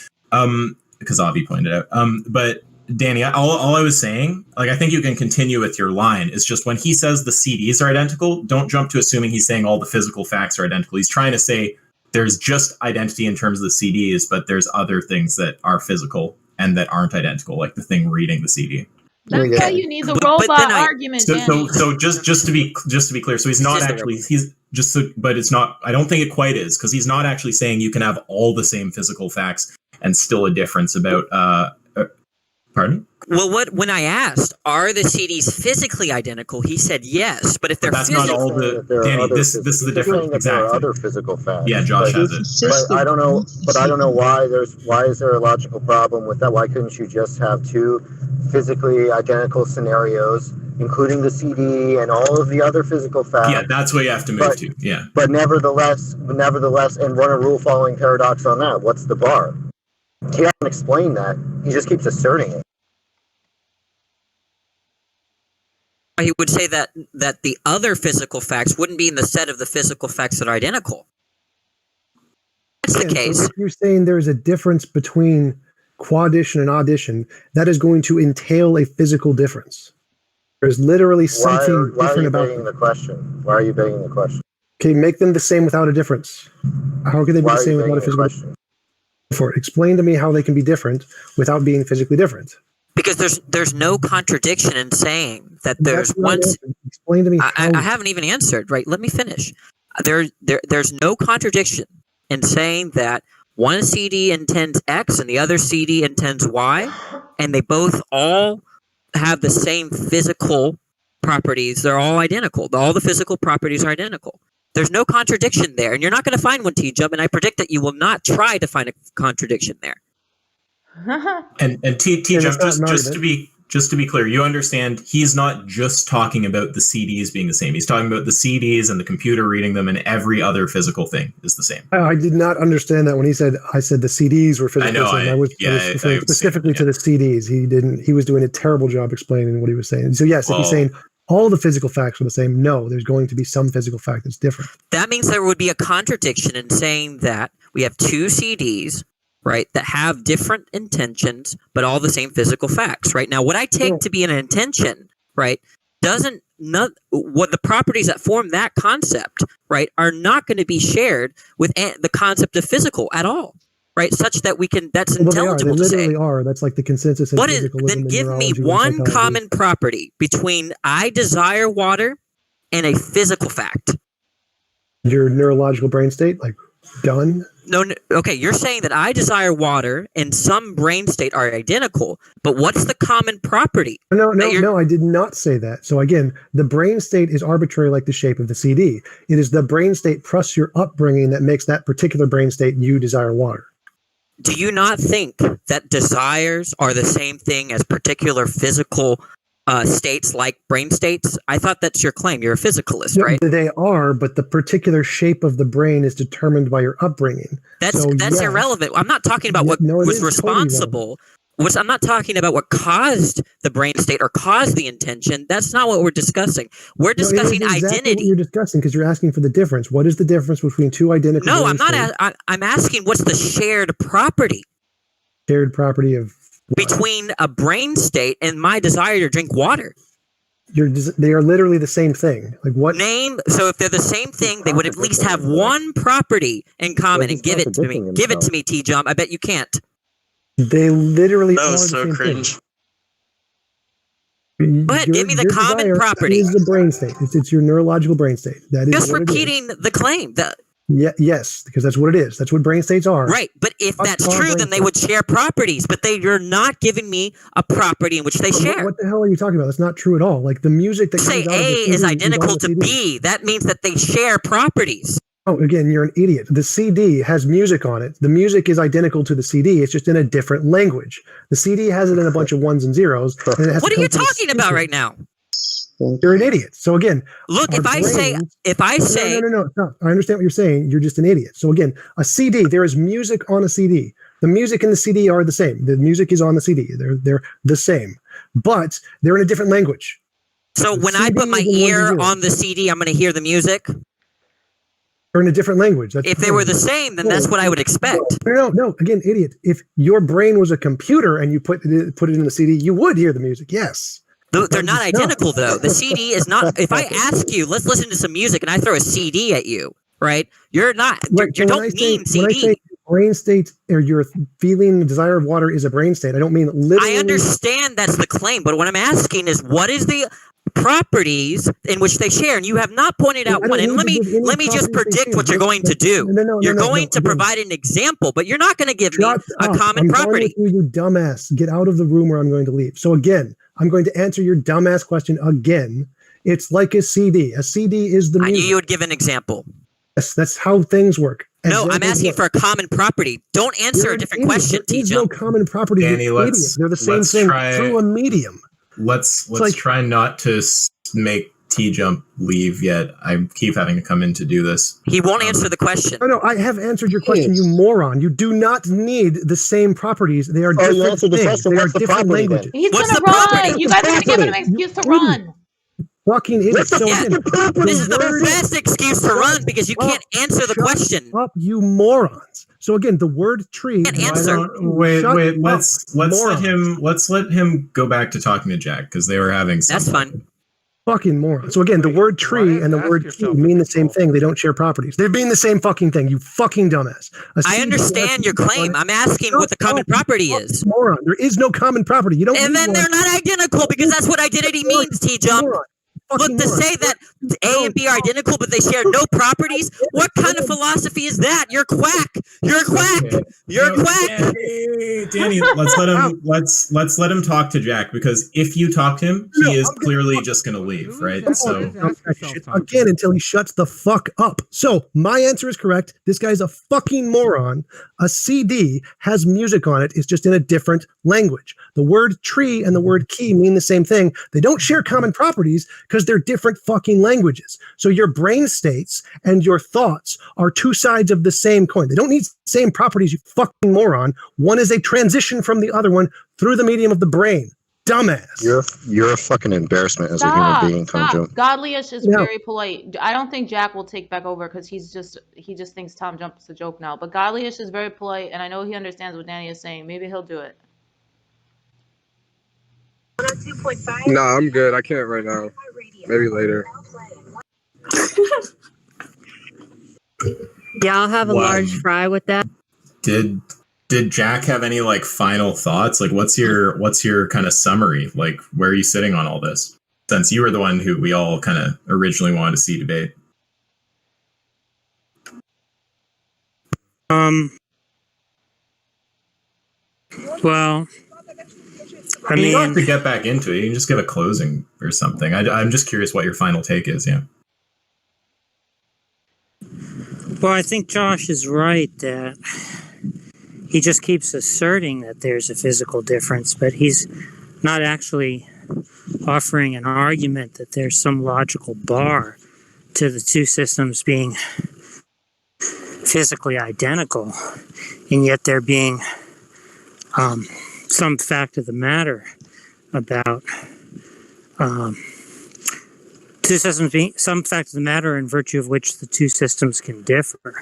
because Avi pointed out. But Danny, all I was saying, like I think you can continue with your line. It's just when he says the CDs are identical, don't jump to assuming he's saying all the physical facts are identical. He's trying to say there's just identity in terms of the CDs, but there's other things that are physical and that aren't identical, like the thing reading the CD. That's why you need the robot argument. So just to be clear, so he's not actually but it's not. I don't think it quite is because he's not actually saying you can have all the same physical facts and still a difference about. Pardon? Well, when I asked, are the CDs physically identical? He said yes, but if they're not all the Danny, this is the difference. Exactly. There are other physical facts. Yeah, Josh has it. But I don't know why is there a logical problem with that? Why couldn't you just have two physically identical scenarios, including the CD and all of the other physical facts? Yeah, that's what you have to move to. Yeah. But nevertheless, and run a rule following paradox on that. What's the bar? He hasn't explained that. He just keeps asserting it. He would say that the other physical facts wouldn't be in the set of the physical facts that are identical. That's the case. So if you're saying there's a difference between quaddition and addition, that is going to entail a physical difference. There's literally something different about them. Why are you begging the question? Okay, make them the same without a difference. How can they be the same without a physical difference? Explain to me how they can be different without being physically different. Because there's no contradiction in saying that there's one. Explain to me. I haven't even answered. Right? Let me finish. There's no contradiction in saying that one CD intends X and the other CD intends Y, and they both all have the same physical properties. They're all identical. All the physical properties are identical. There's no contradiction there, and you're not going to find one, Tjump, and I predict that you will not try to find a contradiction there. And Tjump, just to be clear, you understand he's not just talking about the CDs being the same. He's talking about the CDs and the computer reading them, and every other physical thing is the same. I did not understand that when I said the CDs were physical. I was referring specifically to the CDs. He was doing a terrible job explaining what he was saying. So yes, if he's saying all the physical facts are the same, no, there's going to be some physical fact that's different. That means there would be a contradiction in saying that we have two CDs, right, that have different intentions, but all the same physical facts, right? Now, what I take to be an intention, right, what the properties that form that concept, right, are not going to be shared with the concept of physical at all, right? Such that that's intelligible to say. They literally are. That's like the consensus. Then give me one common property between I desire water and a physical fact. Your neurological brain state, like done. No, okay, you're saying that I desire water and some brain state are identical, but what's the common property? No, I did not say that. So again, the brain state is arbitrary like the shape of the CD. It is the brain state plus your upbringing that makes that particular brain state you desire water. Do you not think that desires are the same thing as particular physical states like brain states? I thought that's your claim. You're a physicalist, right? They are, but the particular shape of the brain is determined by your upbringing. That's irrelevant. I'm not talking about what was responsible. I'm not talking about what caused the brain state or caused the intention. That's not what we're discussing. We're discussing identity. What you're discussing because you're asking for the difference. What is the difference between two identical? No, I'm not. I'm asking what's the shared property? Shared property of what? Between a brain state and my desire to drink water. They are literally the same thing. Like what name? So if they're the same thing, they would at least have one property in common. And give it to me. Give it to me, Tjump. I bet you can't. They literally that was are so the same cringe. Thing. But give me the common property. Is the brain state. It's your neurological brain state. That is just repeating the claim. Yes, because that's what it is. That's what brain states are. Right, but if that's true, then they would share properties. But you're not giving me a property in which they share. What the hell are you talking about? That's not true at all. Like the music that say A is identical to B. That means that they share properties. Oh, again, you're an idiot. The CD has music on it. The music is identical to the CD. It's just in a different language. The CD has it in a bunch of ones and zeros. And it has what are you talking about right now? You're an idiot. So again, look, if I say, no, I understand what you're saying. You're just an idiot. So again, a CD, there is music on a CD. The music and the CD are the same. The music is on the CD. They're the same, but they're in a different language. So when I put my ear on the CD, I'm going to hear the music. Or in a different language. If they were the same, then that's what I would expect. No. Again, idiot. If your brain was a computer and you put it in the CD, you would hear the music. Yes. They're not identical, though. The CD is not. If I ask you, let's listen to some music, and I throw a CD at you, right? You're not. You don't mean CD. When I say brain state or your feeling, desire of water is a brain state, I don't mean literally. I understand that's the claim, but what I'm asking is, what is the properties in which they share? And you have not pointed out one. And let me just predict what you're going to do. You're going to provide an example, but you're not going to give me a common property. You dumbass, get out of the room where I'm going to leave. So again, I'm going to answer your dumbass question again. It's like a CD. A CD is the music. I knew you would give an example. Yes, that's how things work. No, I'm asking for a common property. Don't answer a different question, Tjump. There's no common property. Danny, they're the same thing through a medium. Let's try not to make Tjump leave yet. I keep having to come in to do this. He won't answer the question. No, I have answered your question, you moron. You do not need the same properties. They are different you answered the things. question. They are What's the different property then? languages. He's What's gonna the property? run. You guys are gonna give him an Property. excuse to run. Fucking idiot. What's the So fucking again, property? This is the best excuse to run because you can't answer the shut question. up, you morons. So again, the word tree. Can't Why answer. don't- Wait, Shut wait. up, Let's let him go back to talking to Jack because they were having. That's fine. Fucking moron. So again, the word tree and the word key mean the same thing. They don't share properties. They mean the same fucking thing. You fucking dumbass. I understand your claim. I'm asking what the common property is. Moron. There is no common property. You don't. And need then one. they're not identical because that's what identity means, Tjump. Moron. Look, Fucking to moron. say that A and B are identical but they share no properties, what kind of philosophy is that? You're quack. You're a quack. You're a quack. Danny, let's let him talk to Jack because if you talk to him, he is clearly just going to leave, right? So Again, until he shuts the fuck up. So my answer is correct. This guy's a fucking moron. A CD has music on it. It's just in a different language. The word tree and the word key mean the same thing. They don't share common properties because they're different fucking languages. So your brain states and your thoughts are two sides of the same coin. They don't need the same properties, you fucking moron. One is a transition from the other one through the medium of the brain. Dumbass. You're a fucking embarrassment as a human being, Tom Jump. Godlyish is Yeah. very polite. I don't think Jack will take back over because he just thinks Tom Jump's a joke now. But Godlyish is very polite, and I know he understands what Danny is saying. Maybe he'll do it. No, I'm good. I can't right now. Maybe later. Yeah, I'll have a Wow. large fry with that. Did Jack have any like final thoughts? Like what's your kind of summary? Like where are you sitting on all this? Since you were the one who we all kind of originally wanted to see debate. Well, I You don't have mean, to get back into it. You can just give a closing or something. I'm just curious what your final take is. Yeah. well, I think Josh is right that he just keeps asserting that there's a physical difference, but he's not actually offering an argument that there's some logical bar to the two systems being physically identical, and yet there being some fact of the matter about two systems being some fact of the matter in virtue of which the two systems can differ.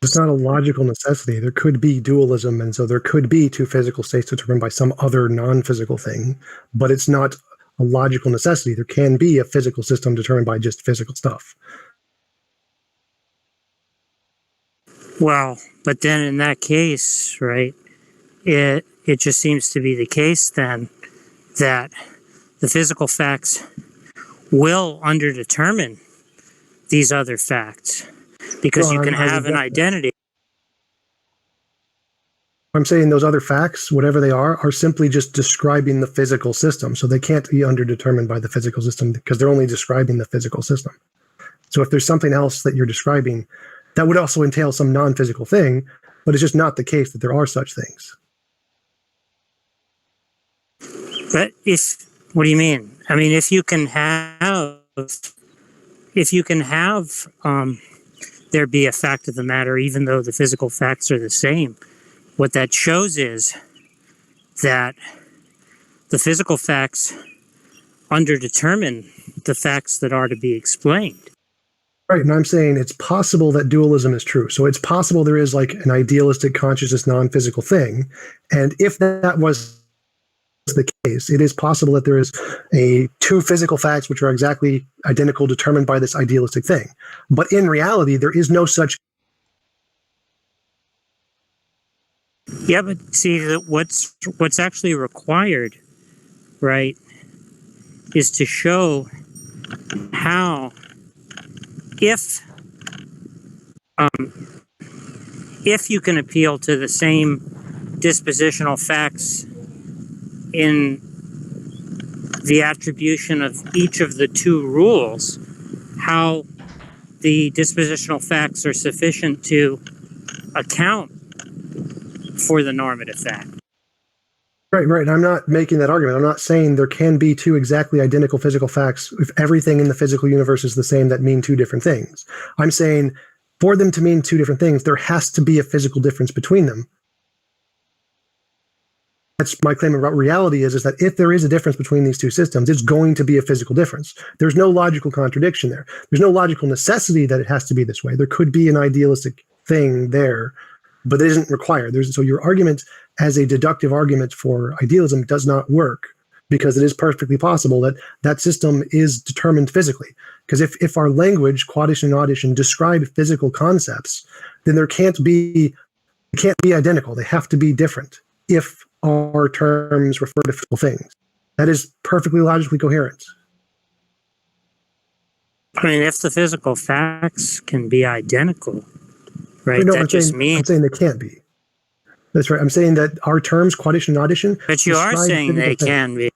It's not a logical necessity. There could be dualism, and so there could be two physical states determined by some other non-physical thing, but it's not a logical necessity. There can be a physical system determined by just physical stuff. Well, but then in that case, right, it just seems to be the case then that the physical facts will underdetermine these other facts because Well, you can I have an get that. identity. I'm saying those other facts, whatever they are simply just describing the physical system. So they can't be underdetermined by the physical system because they're only describing the physical system. So if there's something else that you're describing, that would also entail some non-physical thing, but it's just not the case that there are such things. But what do you mean? I mean, if you can have there be a fact of the matter, even though the physical facts are the same, what that shows is that the physical facts underdetermine the facts that are to be explained. Right, and I'm saying it's possible that dualism is true. So it's possible there is like an idealistic consciousness non-physical thing, and if that was the case, it is possible that there is two physical facts which are exactly identical determined by this idealistic thing. But in reality, there is no such. Yeah, but see, what's actually required, right, is to show how if you can appeal to the same dispositional facts in the attribution of each of the two rules, how the dispositional facts are sufficient to account for the normative fact. Right. And I'm not making that argument. I'm not saying there can be two exactly identical physical facts if everything in the physical universe is the same that mean two different things. I'm saying for them to mean two different things, there has to be a physical difference between them. That's my claim about reality is that if there is a difference between these two systems, it's going to be a physical difference. There's no logical contradiction there. There's no logical necessity that it has to be this way. There could be an idealistic thing there, but it isn't required. So your argument as a deductive argument for idealism does not work because it is perfectly possible that that system is determined physically. Because if our language, quaddition and oddition, describe physical concepts, then they can't be identical. They have to be different if our terms refer to physical things. That is perfectly logically coherent. I mean, if the physical facts can be identical, right? No, I'm saying they can't be. That's right. I'm saying that our terms, quaddition and oddition. But you are saying they can be.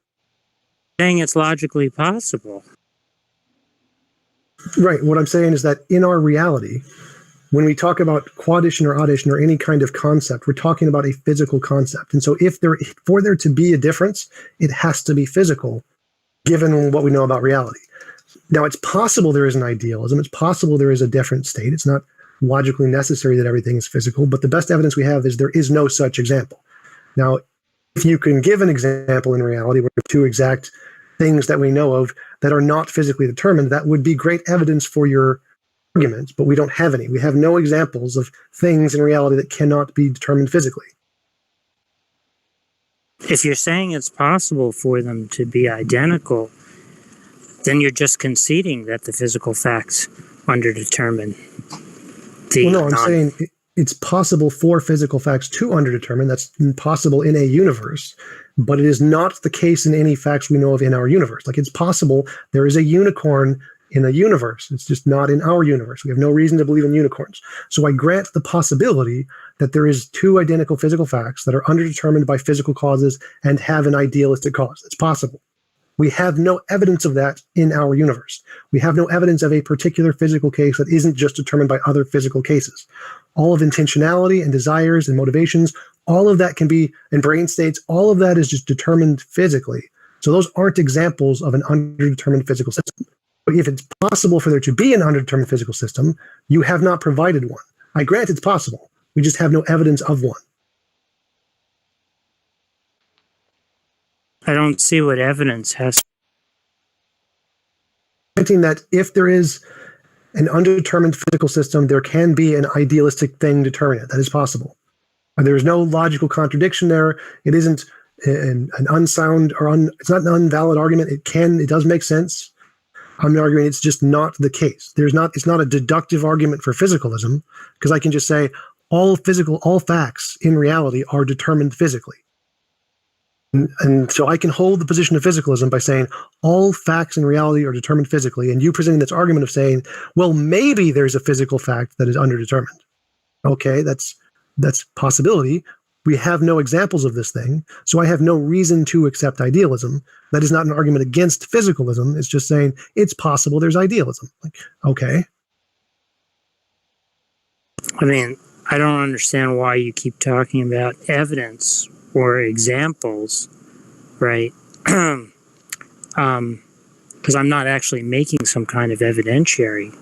Saying it's logically possible. Right. What I'm saying is that in our reality, when we talk about quaddition or oddition or any kind of concept, we're talking about a physical concept. And so for there to be a difference, it has to be physical, given what we know about reality. Now, it's possible there is an idealism. It's possible there is a different state. It's not logically necessary that everything is physical, but the best evidence we have is there is no such example. Now, if you can give an example in reality where two exact things that we know of that are not physically determined, that would be great evidence for your arguments, but we don't have any. We have no examples of things in reality that cannot be determined physically. If you're saying it's possible for them to be identical, then you're just conceding that the physical facts underdetermine. I'm saying it's possible for physical facts to underdetermine. That's possible in a universe, but it is not the case in any facts we know of in our universe. Like, it's possible there is a unicorn in a universe. It's just not in our universe. We have no reason to believe in unicorns. So I grant the possibility that there is two identical physical facts that are underdetermined by physical causes and have an idealistic cause. It's possible. We have no evidence of that in our universe. We have no evidence of a particular physical case that isn't just determined by other physical cases. All of intentionality and desires and motivations, all of that can be, and brain states, all of that is just determined physically. So those aren't examples of an underdetermined physical system. But if it's possible for there to be an undetermined physical system, you have not provided one. I grant it's possible. We just have no evidence of one. I don't see what evidence has. Granting that if there is an undetermined physical system, there can be an idealistic thing determining it. That is possible. There is no logical contradiction there. It isn't an unsound or it's not an invalid argument. It does make sense. I'm arguing it's just not the case. It's not a deductive argument for physicalism, because I can just say all facts in reality are determined physically. And so I can hold the position of physicalism by saying all facts in reality are determined physically, and you presenting this argument of saying, well, maybe there's a physical fact that is underdetermined. Okay, that's possibility. We have no examples of this thing, so I have no reason to accept idealism. That is not an argument against physicalism. It's just saying it's possible there's idealism. Like, okay. I mean, I don't understand why you keep talking about evidence or examples, right? Because I'm not actually making some kind of evidentiary.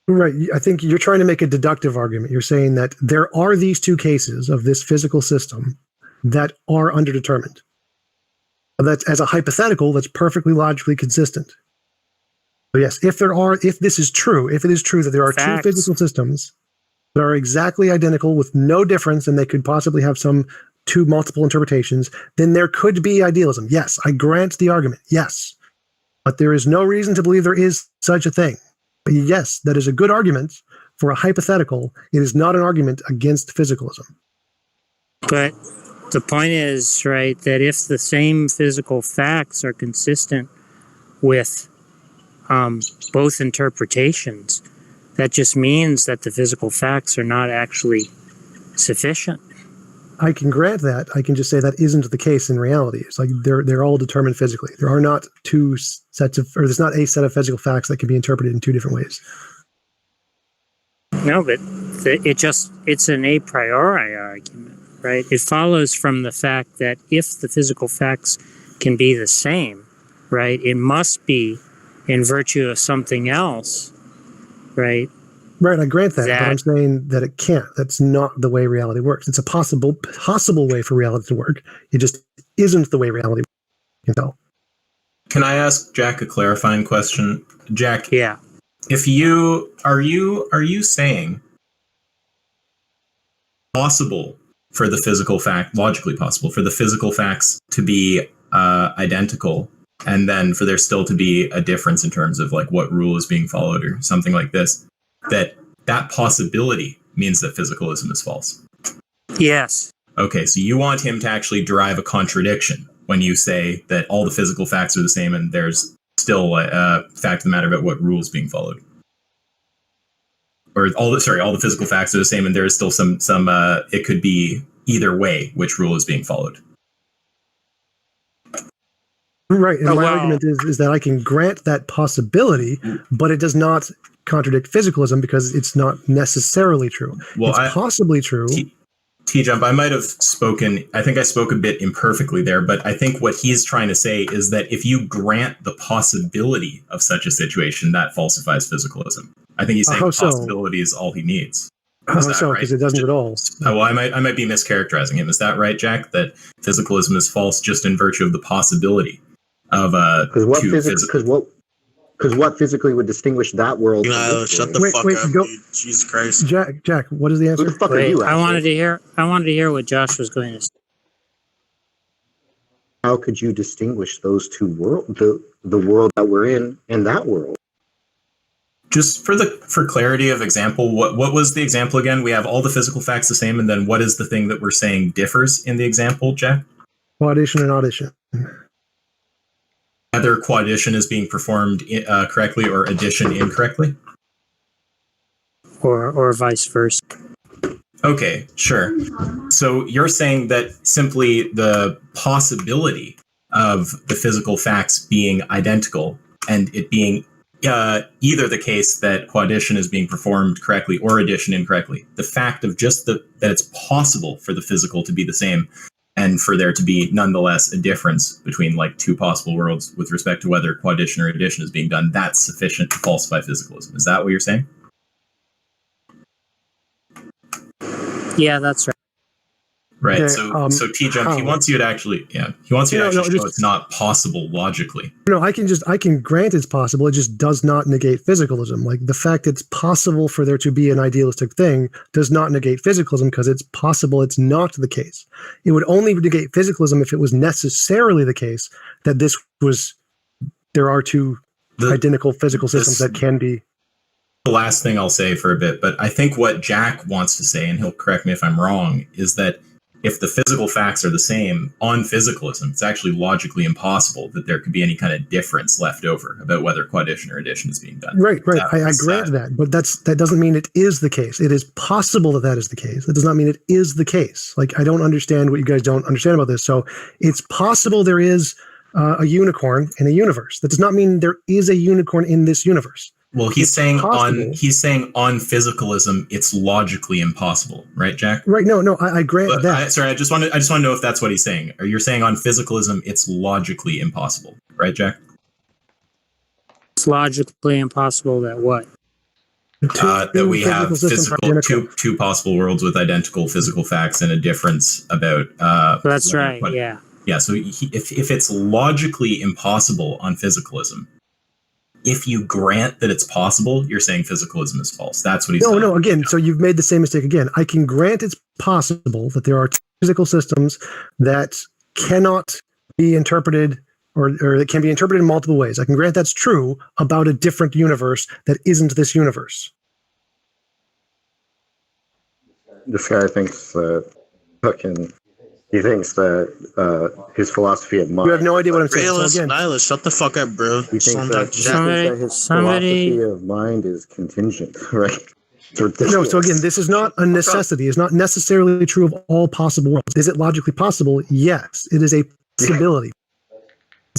Right. I think you're trying to make a deductive argument. You're saying that there are these two cases of this physical system that are underdetermined. That's, as a hypothetical, that's perfectly logically consistent. So yes, if this is true, if it is true that there are two physical systems that are exactly identical with no difference, and they could possibly have two multiple interpretations, then there could be idealism. Yes, I grant the argument. Yes. But there is no reason to believe there is such a thing. But yes, that is a good argument for a hypothetical. It is not an argument against physicalism. But the point is, right, that if the same physical facts are consistent with both interpretations, that just means that the physical facts are not actually sufficient. I can grant that. I can just say that isn't the case in reality. It's like they're all determined physically. There are not there's not a set of physical facts that can be interpreted in two different ways. No, but it's an a priori argument. right? It follows from the fact that if the physical facts can be the same, right, it must be in virtue of something else, right? Right, I grant that, but I'm saying that it can't. That's not the way reality works. It's a possible way for reality to work. It just isn't the way reality works. You know? Can I ask Jack a clarifying question? Jack, Yeah. If are you saying possible for the physical fact, logically possible for the physical facts to be identical, and then for there still to be a difference in terms of like what rule is being followed or something like this, that possibility means that physicalism is false? Yes. Okay, so you want him to actually derive a contradiction when you say that all the physical facts are the same and there's still a fact of the matter about what rule is being followed. Or all the physical facts are the same and there is still some it could be either way which rule is being followed. Right, and my argument is that I can grant that possibility, but it does not contradict physicalism because it's not necessarily true. Well, it's possibly true. Tjump, I might have spoken, I think I spoke a bit imperfectly there, but I think what he's trying to say is that if you grant the possibility of such a situation, that falsifies physicalism. I think he's saying possibility is all he needs. How so? Because it doesn't at all. Well, I might be mischaracterizing him. Is that right, Jack? That physicalism is false just in virtue of the possibility of because what physically would distinguish that world? Shut the fuck up, dude. Jesus Christ. Jack, what is the answer? Who the fuck are you? I wanted to hear what Josh was going to say. How could you distinguish those two worlds, the world that we're in and that world? Just for clarity of example, what was the example again? We have all the physical facts the same, and then what is the thing that we're saying differs in the example, Jack? Quaddition and addition. Either quaddition is being performed correctly or addition incorrectly? Or vice versa. Okay, sure. So you're saying that simply the possibility of the physical facts being identical and it being either the case that quaddition is being performed correctly or addition incorrectly, the fact of just that it's possible for the physical to be the same and for there to be nonetheless a difference between like two possible worlds with respect to whether quaddition or addition is being done, that's sufficient to falsify physicalism. Is that what you're saying? Yeah, that's right. Right. Okay, so Tjump, he wants you to actually, show it's not possible logically. No, I can grant it's possible. It just does not negate physicalism. Like the fact it's possible for there to be an idealistic thing does not negate physicalism because it's possible it's not the case. It would only negate physicalism if it was necessarily the case that there are two identical physical systems that can be. The last thing I'll say for a bit, but I think what Jack wants to say, and he'll correct me if I'm wrong, is that if the physical facts are the same on physicalism, it's actually logically impossible that there could be any kind of difference left over about whether quaddition or addition is being done. Right. I grant that, but that doesn't mean it is the case. It is possible that is the case. That does not mean it is the case. Like, I don't understand what you guys don't understand about this. So it's possible there is a unicorn in a universe. That does not mean there is a unicorn in this universe. Well, he's saying on physicalism, it's logically impossible, right, Jack? Right. No, I grant that. I just want to know if that's what he's saying. Or you're saying on physicalism, it's logically impossible, right, Jack? It's logically impossible that what? That we have two possible worlds with identical physical facts and a difference about. That's right. Yeah. Yeah. So if it's logically impossible on physicalism, if you grant that it's possible, you're saying physicalism is false. That's what he's saying. No, again, so you've made the same mistake again. I can grant it's possible that there are two physical systems that cannot be interpreted or that can be interpreted in multiple ways. I can grant that's true about a different universe that isn't this universe. This guy thinks that he thinks that his philosophy of mind. You have no idea what I'm saying. Realist, nihilist, shut the fuck up, bro. He thinks that his philosophy of mind is contingent, right? No, so again, this is not a necessity. It's not necessarily true of all possible worlds. Is it logically possible? Yes. It is a possibility.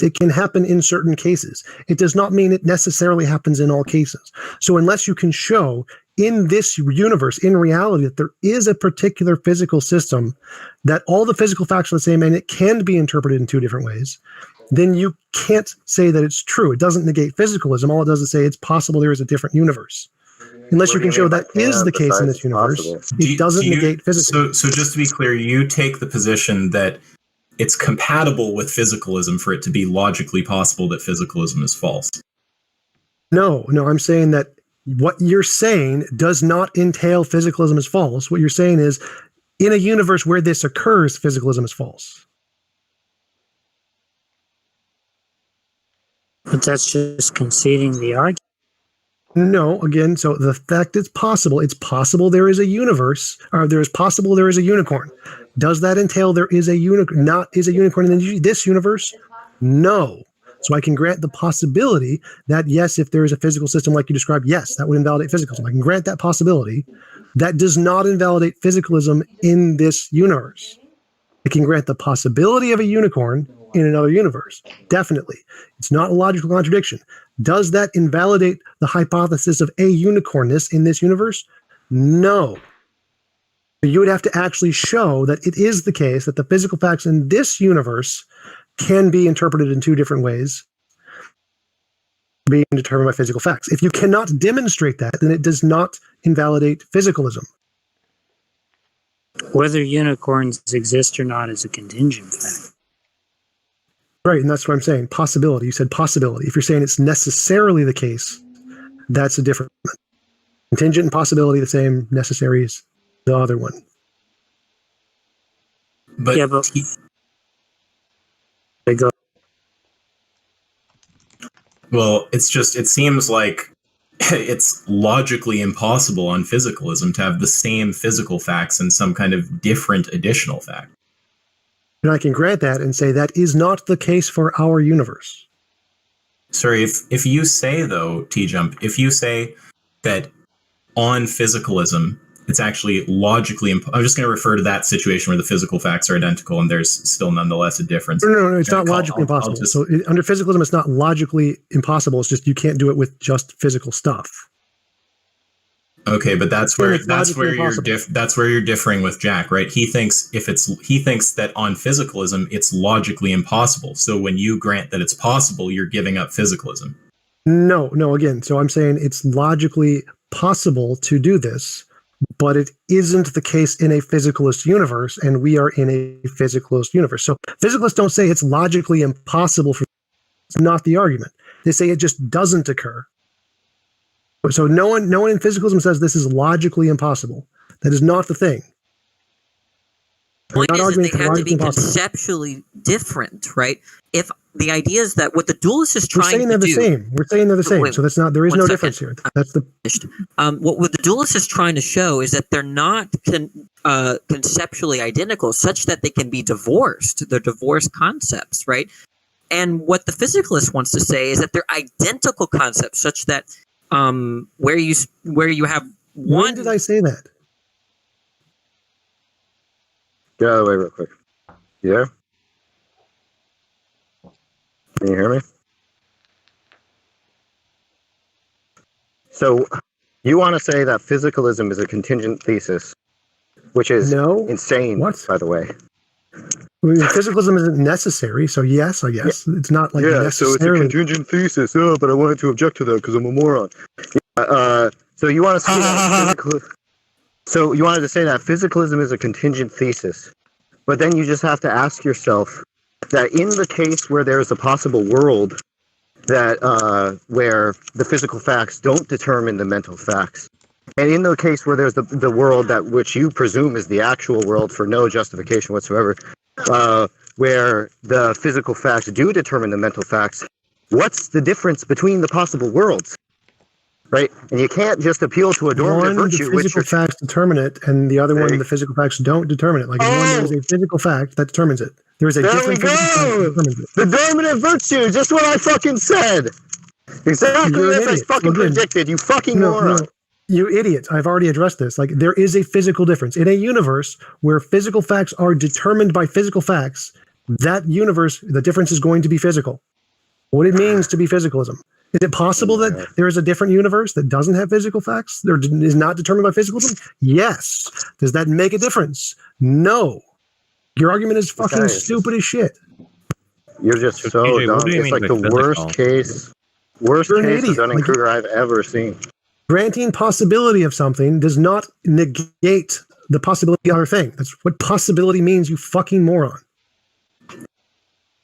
It can happen in certain cases. It does not mean it necessarily happens in all cases. So unless you can show in this universe, in reality, that there is a particular physical system, that all the physical facts are the same and it can be interpreted in two different ways, then you can't say that it's true. It doesn't negate physicalism. All it does is say it's possible there is a different universe. Unless you can show that is the case in this universe, it doesn't negate physicalism. So just to be clear, you take the position that it's compatible with physicalism for it to be logically possible that physicalism is false. No, I'm saying that what you're saying does not entail physicalism is false. What you're saying is, in a universe where this occurs, physicalism is false. But that's just conceding the argument. No, again, so the fact it's possible there is a universe, or there is possible there is a unicorn. Does that entail there is a unicorn, is a unicorn in this universe? No. So I can grant the possibility that, yes, if there is a physical system like you described, yes, that would invalidate physicalism. I can grant that possibility. That does not invalidate physicalism in this universe. I can grant the possibility of a unicorn in another universe. Definitely. It's not a logical contradiction. Does that invalidate the hypothesis of a unicornness in this universe? No. You would have to actually show that it is the case that the physical facts in this universe can be interpreted in two different ways, being determined by physical facts. If you cannot demonstrate that, then it does not invalidate physicalism. Whether unicorns exist or not is a contingent fact. Right, and that's what I'm saying. Possibility. You said possibility. If you're saying it's necessarily the case, that's a different one. Contingent and possibility, the same. Necessary is the other one. But yeah, but go. Well, it seems like it's logically impossible on physicalism to have the same physical facts and some kind of different additional fact. And I can grant that and say that is not the case for our universe. Sorry, if you say, though, Tjump, if you say that on physicalism, it's actually logically I'm just going to refer to that situation where the physical facts are identical and there's still nonetheless a difference. No, it's not logically impossible. So under physicalism, it's not logically impossible. It's just you can't do it with just physical stuff. Okay, but that's where you're differing with Jack, right? He thinks that on physicalism it's logically impossible. So when you grant that it's possible, you're giving up physicalism. No, again, so I'm saying it's logically possible to do this, but it isn't the case in a physicalist universe, and we are in a physicalist universe. So physicalists don't say it's logically impossible for. It's not the argument. They say it just doesn't occur. So no one in physicalism says this is logically impossible. That is not the thing. The point is that they have to be conceptually different, right? If the idea is that what the dualist is trying to do... We're saying they're the same. So that's not. There is no difference here. That's the... What the dualist is trying to show is that they're not conceptually identical, such that they can be divorced. They're divorced concepts, right? And what the physicalist wants to say is that they're identical concepts, such that where you have one. When did I say that? Get out of the way real quick. You there? Can you hear me? So you want to say that physicalism is a contingent thesis, which is insane, by the way. I mean, physicalism isn't necessary, so yes, I guess. It's not like necessarily. So it's a contingent thesis. Oh, but I wanted to object to that because I'm a moron. So you want to say that so you wanted to say that physicalism is a contingent thesis, but then you just have to ask yourself that in the case where there's a possible world that where the physical facts don't determine the mental facts, and in the case where there's the world that which you presume is the actual world for no justification whatsoever, where the physical facts do determine the mental facts, what's the difference between the possible worlds? Right? And you can't just appeal to a dormant virtue. The physical facts determine it, and the other one, the physical facts don't determine it. Like in one, there is a physical fact that determines it. There is a different physical fact that determines it. The dominant virtue, just what I fucking said. Exactly as I fucking predicted, you fucking moron. No. You idiot. I've already addressed this. Like, there is a physical difference. In a universe where physical facts are determined by physical facts, that universe, the difference is going to be physical. What it means to be physicalism. Is it possible that there is a different universe that doesn't have physical facts? There is not determined by physicalism? Yes. Does that make a difference? No. Your argument is fucking stupid as shit. You're just so dumb. It's like the worst case of Dunning-Kruger I've ever seen. Granting possibility of something does not negate the possibility of other thing. That's what possibility means, you fucking moron.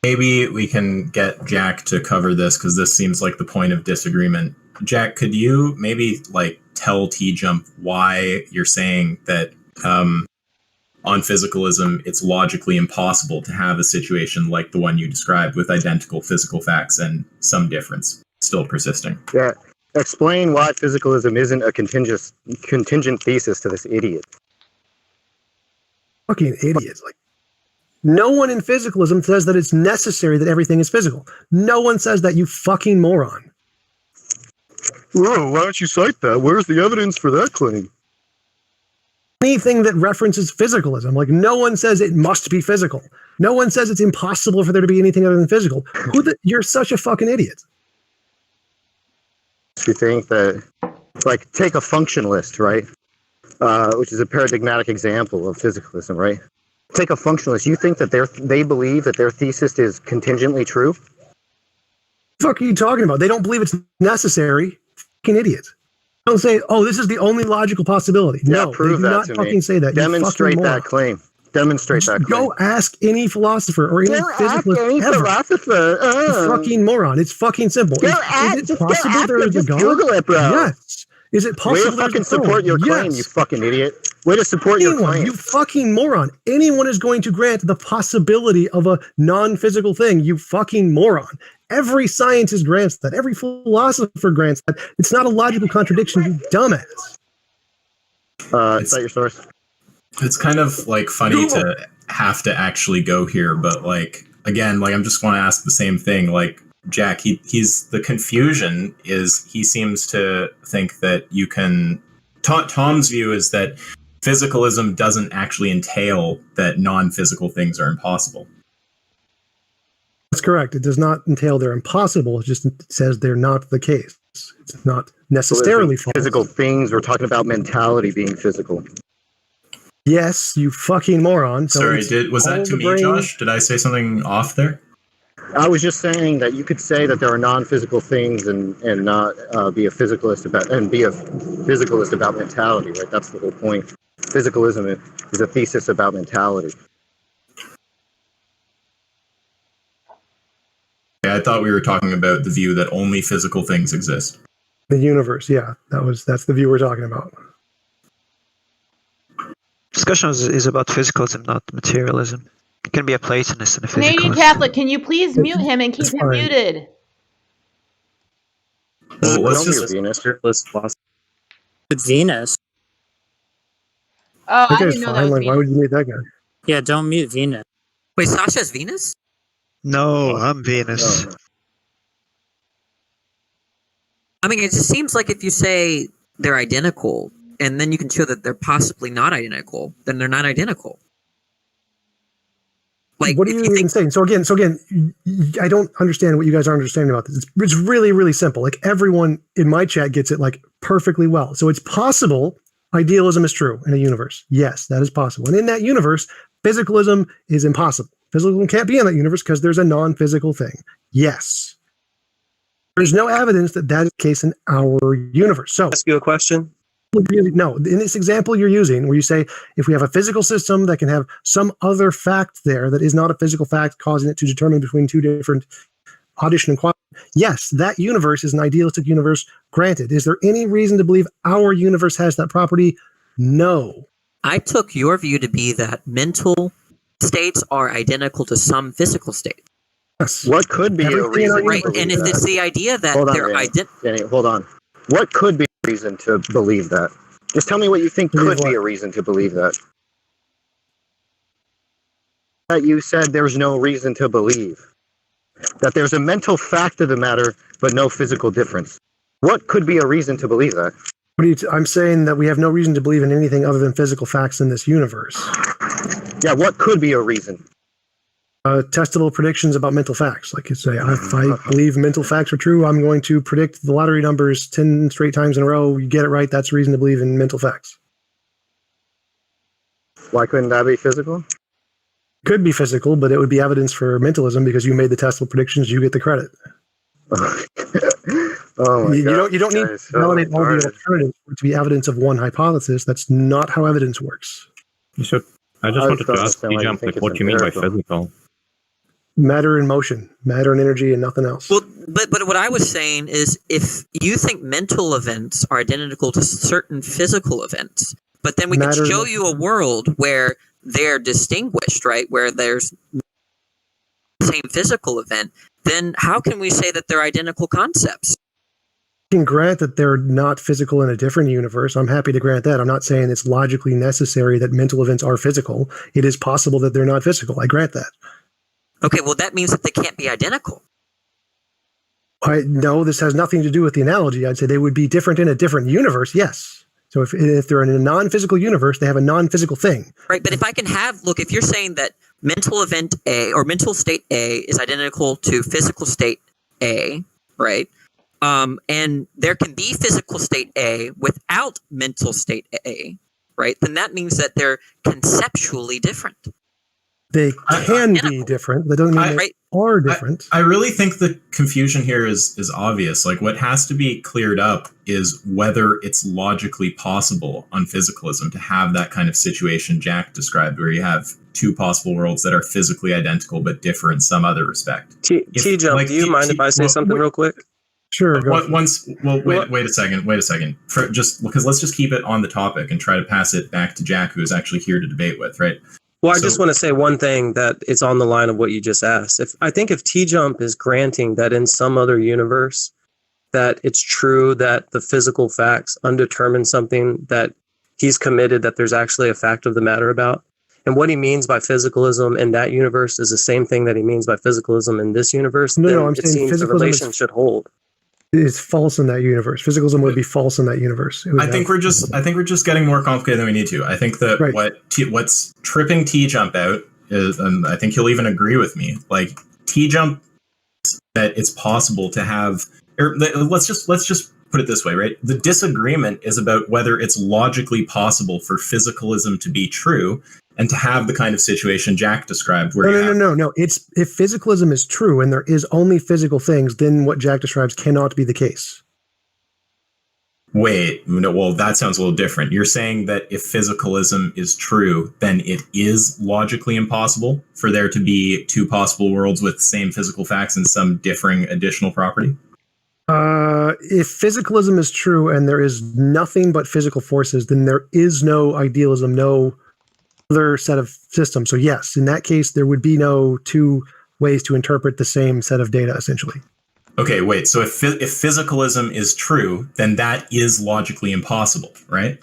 Maybe we can get Jack to cover this because this seems like the point of disagreement. Jack, could you maybe like tell Tjump why you're saying that on physicalism it's logically impossible to have a situation like the one you described with identical physical facts and some difference still persisting? Yeah. Explain why physicalism isn't a contingent thesis to this idiot. Fucking idiots. Like, no one in physicalism says that it's necessary that everything is physical. No one says that, you fucking moron. Whoa, why don't you cite that? Where's the evidence for that claim? Anything that references physicalism, like no one says it must be physical. No one says it's impossible for there to be anything other than physical. You're such a fucking idiot. You think that, like, take a function list, right? Which is a paradigmatic example of physicalism, right? Take a functionalist. You think that they believe that their thesis is contingently true? What the fuck are you talking about? They don't believe it's necessary. Fucking idiots. Don't say, oh, this is the only logical possibility. Yeah, no, prove they do that not to fucking me. say that. Demonstrate that claim. Demonstrate that claim. Go ask any philosopher or any physicalist ever. Philosopher. You fucking moron. It's fucking simple. Is it possible there is a God? Google it, bro. Yes. Is it possible? Way to fucking support your claim, you fucking idiot. Way to support your claim. You fucking moron. Anyone is going to grant the possibility of a non-physical thing, you fucking moron. Every scientist grants that. Every philosopher grants that. It's not a logical contradiction, you dumbass. Is that your source? It's kind of like funny to have to actually go here, but like, again, like I'm just going to ask the same thing. Like, Jack, he's the confusion is he seems to think that you can. Tom's view is that physicalism doesn't actually entail that non-physical things are impossible. That's correct. It does not entail they're impossible. It just says they're not the case. It's not necessarily false. Physical things. We're talking about mentality being physical. Yes, you fucking moron. So sorry, was that to me, Josh? Did I say something off there? I was just saying that you could say that there are non-physical things and not be a physicalist about mentality, right? That's the whole point. Physicalism is a thesis about mentality. Yeah, I thought we were talking about the view that only physical things exist. The universe, yeah, that's the view we're talking about. Discussion is about physicalism, not materialism. It can be a Platonist and a physicalist. Canadian Catholic, can you please mute him and keep him muted? Well, let's just Venus. Oh, I Okay, didn't know that fine. was Like, why would you mute that guy? Yeah, don't mute Venus. Wait, Sasha's Venus? No, I'm Venus. No. I mean, it just seems like if you say they're identical, and then you can show that they're possibly not identical, then they're not identical. Like, what are you even saying? So again, I don't understand what you guys are understanding about this. It's really, really simple. Like, everyone in my chat gets it like perfectly well. So it's possible idealism is true in a universe. Yes, that is possible. And in that universe, physicalism is impossible. Physicalism can't be in that universe because there's a non-physical thing. Yes. There's no evidence that that is the case in our universe. So, ask you a question. No, in this example you're using, where you say if we have a physical system that can have some other fact there that is not a physical fact, causing it to determine between two different audition and quality. Yes, that universe is an idealistic universe. Granted, is there any reason to believe our universe has that property? No. I took your view to be that mental states are identical to some physical states. Yes. What could be a reason? Right, and if it's the idea that they're identical. Hold on. What could be a reason to believe that? Just tell me what you think could be a reason to believe that. That you said there's no reason to believe. That there's a mental fact of the matter, but no physical difference. What could be a reason to believe that? I'm saying that we have no reason to believe in anything other than physical facts in this universe. Yeah, what could be a reason? Testable predictions about mental facts. Like you say, if I believe mental facts are true, I'm going to predict the lottery numbers 10 straight times in a row. You get it right. That's reason to believe in mental facts. Why couldn't that be physical? Could be physical, but it would be evidence for mentalism because you made the testable predictions. You get the credit. Oh my God. You don't need to validate all the alternatives to be evidence of one hypothesis. That's not how evidence works. I just wanted to ask Tjump, like, what you mean by physical? Matter and motion, matter and energy, and nothing else. Well, but what I was saying is, if you think mental events are identical to certain physical events, but then we can show you a world where they're distinguished, right? Where there's the same physical event, then how can we say that they're identical concepts? I can grant that they're not physical in a different universe. I'm happy to grant that. I'm not saying it's logically necessary that mental events are physical. It is possible that they're not physical. I grant that. Okay, well, that means that they can't be identical. No, this has nothing to do with the analogy. I'd say they would be different in a different universe, yes. So if they're in a non-physical universe, they have a non-physical thing. Right, but if I can have, look, if you're saying that mental event A or mental state A is identical to physical state A, right? And there can be physical state A without mental state A, right? Then that means that they're conceptually different. They can be different. That doesn't mean they are different. I really think the confusion here is obvious. Like, what has to be cleared up is whether it's logically possible on physicalism to have that kind of situation Jack described, where you have two possible worlds that are physically identical but differ in some other respect. Tjump, do you mind if I say something real quick? Sure. Wait a second. Let's just keep it on the topic and try to pass it back to Jack, who is actually here to debate with, right? Well, I just want to say one thing that it's on the line of what you just asked. I think if Tjump is granting that in some other universe that it's true that the physical facts undetermine something that he's committed that there's actually a fact of the matter about, and what he means by physicalism in that universe is the same thing that he means by physicalism in this universe, No, I'm it saying seems the relation should hold. It's false in that universe. Physicalism would be false in that universe. I think we're just getting more complicated than we need to. I think that what's tripping Tjump out is, and I think he'll even agree with me, like Tjump, that it's possible to have, or let's just put it this way, right? The disagreement is about whether it's logically possible for physicalism to be true and to have the kind of situation Jack described. Where No. It's if physicalism is true and there is only physical things, then what Jack describes cannot be the case. Wait, no, well, that sounds a little different. You're saying that if physicalism is true, then it is logically impossible for there to be two possible worlds with same physical facts and some differing additional property? If physicalism is true and there is nothing but physical forces, then there is no idealism, no other set of systems. So yes, in that case, there would be no two ways to interpret the same set of data, essentially. Okay, wait. So if physicalism is true, then that is logically impossible, right?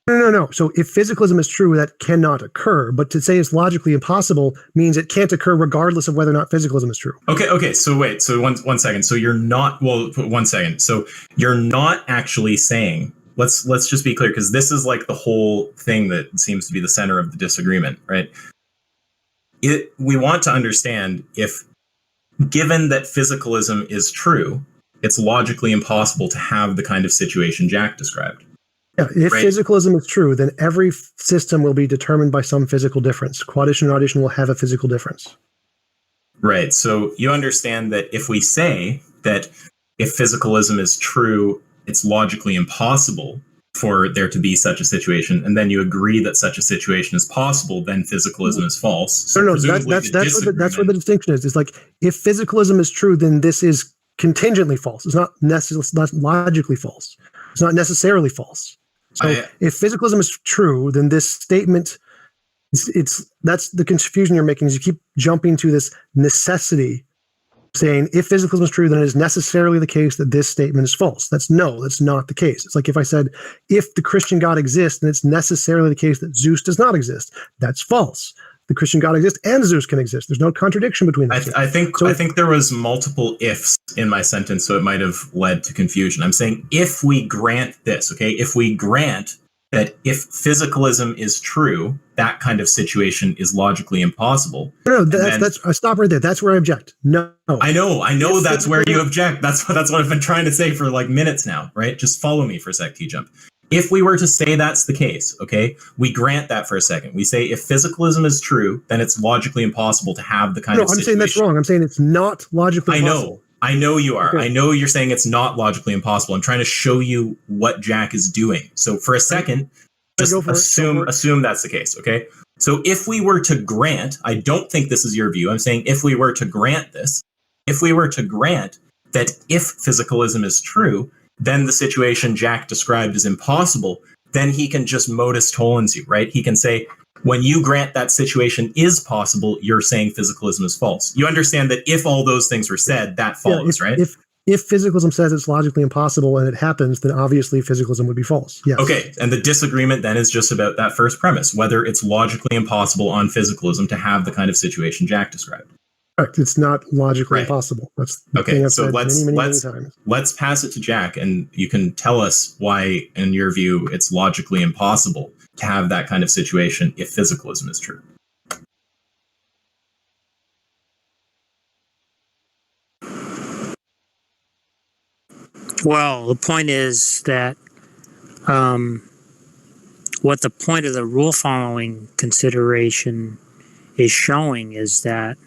No. So if physicalism is true, that cannot occur. But to say it's logically impossible means it can't occur regardless of whether or not physicalism is true. Okay. So wait. So one second. So you're not. Well, 1 second. So you're not actually saying. Let's just be clear, because this is like the whole thing that seems to be the center of the disagreement, right? We want to understand if, given that physicalism is true, it's logically impossible to have the kind of situation Jack described. Yeah, if physicalism is true, then every system will be determined by some physical difference. Quaddition and addition will have a physical difference. Right. So you understand that if we say that if physicalism is true, it's logically impossible for there to be such a situation, and then you agree that such a situation is possible, then physicalism is false. So no, that's where the distinction is. It's like, if physicalism is true, then this is contingently false. It's not logically false. It's not necessarily false. So if physicalism is true, then this statement, that's the confusion you're making, is you keep jumping to this necessity, saying if physicalism is true, then it is necessarily the case that this statement is false. That's not the case. It's like if I said, if the Christian God exists, then it's necessarily the case that Zeus does not exist. That's false. The Christian God exists and Zeus can exist. There's no contradiction between them. I think there was multiple ifs in my sentence, so it might have led to confusion. I'm saying if we grant this, okay, if we grant that if physicalism is true, that kind of situation is logically impossible. No, that's I stop right there. That's where I object. No. I know that's where you object. That's what I've been trying to say for like minutes now, right? Just follow me for a sec, Tjump. If we were to say that's the case, okay, we grant that for a second. We say if physicalism is true, then it's logically impossible to have the kind of situation. No, I'm saying that's wrong. I'm saying it's not logically impossible. I know you are. Okay. I know you're saying it's not logically impossible. I'm trying to show you what Jack is doing. So for a second, just assume that's the case, okay? So if we were to grant, I don't think this is your view. I'm saying if we were to grant this, if we were to grant that if physicalism is true, then the situation Jack described is impossible, then he can just modus tollens you, right? He can say, when you grant that situation is possible, you're saying physicalism is false. You understand that if all those things were said, that follows, right? If physicalism says it's logically impossible and it happens, then obviously physicalism would be false. Yes. Okay, and the disagreement then is just about that first premise, whether it's logically impossible on physicalism to have the kind of situation Jack described. Correct. It's not logically impossible. That's the thing I've said many times. Let's pass it to Jack, and you can tell us why, in your view, it's logically impossible to have that kind of situation if physicalism is true. Well, the point is that what the point of the rule following consideration is showing is that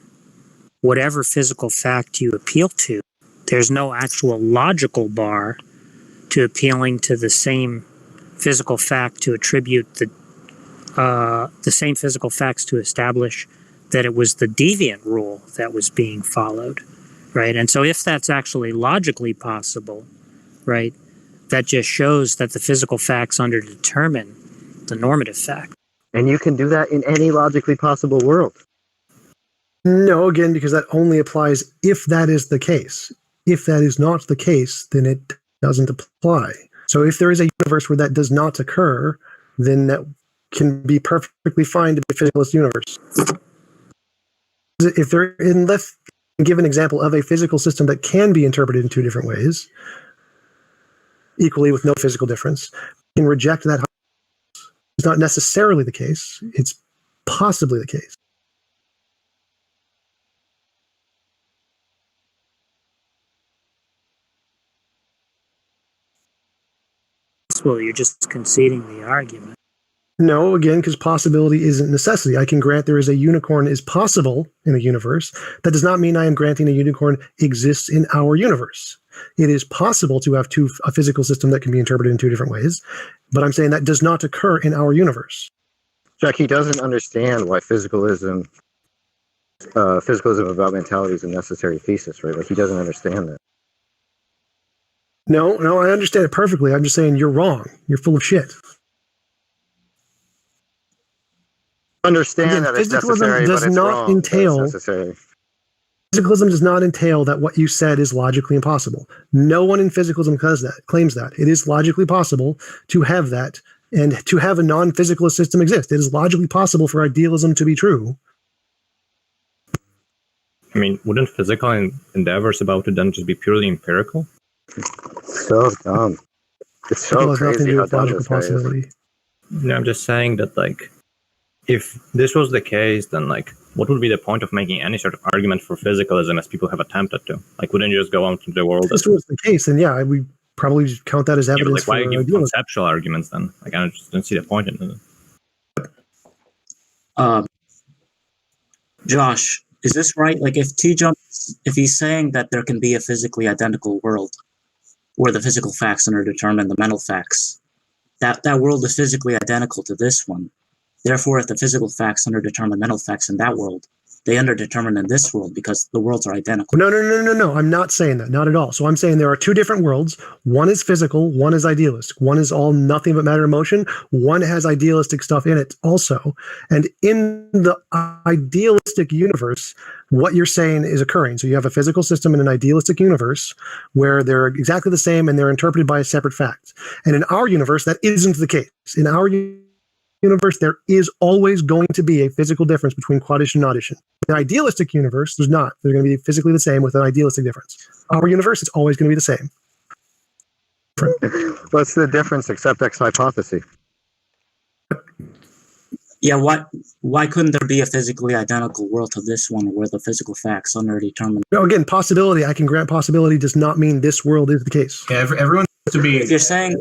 whatever physical fact you appeal to, there's no actual logical bar to appealing to the same physical fact to attribute the same physical facts to establish that it was the deviant rule that was being followed, right? And so if that's actually logically possible, right, that just shows that the physical facts underdetermine the normative fact. And you can do that in any logically possible world. No, again, because that only applies if that is the case. If that is not the case, then it doesn't apply. So if there is a universe where that does not occur, then that can be perfectly fine to be a physicalist universe. If there, unless give an example of a physical system that can be interpreted in two different ways, equally with no physical difference, can reject that. It's not necessarily the case. It's possibly the case. Well, you're just conceding the argument. No, again, because possibility isn't necessity. I can grant there is a unicorn is possible in a universe. That does not mean I am granting a unicorn exists in our universe. It is possible to have a physical system that can be interpreted in two different ways, but I'm saying that does not occur in our universe. Jack, he doesn't understand why physicalism about mentality is a necessary thesis, right? Like, he doesn't understand that. No, I understand it perfectly. I'm just saying you're wrong. You're full of shit. Understand that it's necessary, but it's wrong. Physicalism does not entail that what you said is logically impossible. No one in physicalism claims that. It is logically possible to have that and to have a non-physicalist system exist. It is logically possible for idealism to be true. I mean, wouldn't physical endeavors about it then just be purely empirical? So dumb. It's so crazy how dumb this guy is. No, I'm just saying that, like, if this was the case, then, like, what would be the point of making any sort of argument for physicalism as people have attempted to? Like, wouldn't you just go out into the world? If this was the case, then yeah, we probably count that as evidence. Why give conceptual arguments then? Like, I just don't see the point in it. Josh, is this right? Like, if Tjump, if he's saying that there can be a physically identical world where the physical facts underdetermine the mental facts, that world is physically identical to this one. Therefore, if the physical facts underdetermine mental facts in that world, they underdetermine in this world because the worlds are identical. No. I'm not saying that. Not at all. So I'm saying there are two different worlds. One is physical. One is idealistic. One is all nothing but matter and motion. One has idealistic stuff in it also. And in the idealistic universe, what you're saying is occurring. So you have a physical system in an idealistic universe where they're exactly the same and they're interpreted by a separate fact. And in our universe, that isn't the case. In our universe, there is always going to be a physical difference between quadition and audition. In an idealistic universe, there's not. They're going to be physically the same with an idealistic difference. Our universe, it's always going to be the same. What's the difference except X hypothesis? Yeah, why couldn't there be a physically identical world to this one where the physical facts are determined? No, again, possibility. I can grant possibility does not mean this world is the case. Yeah, everyone has to be. If you're saying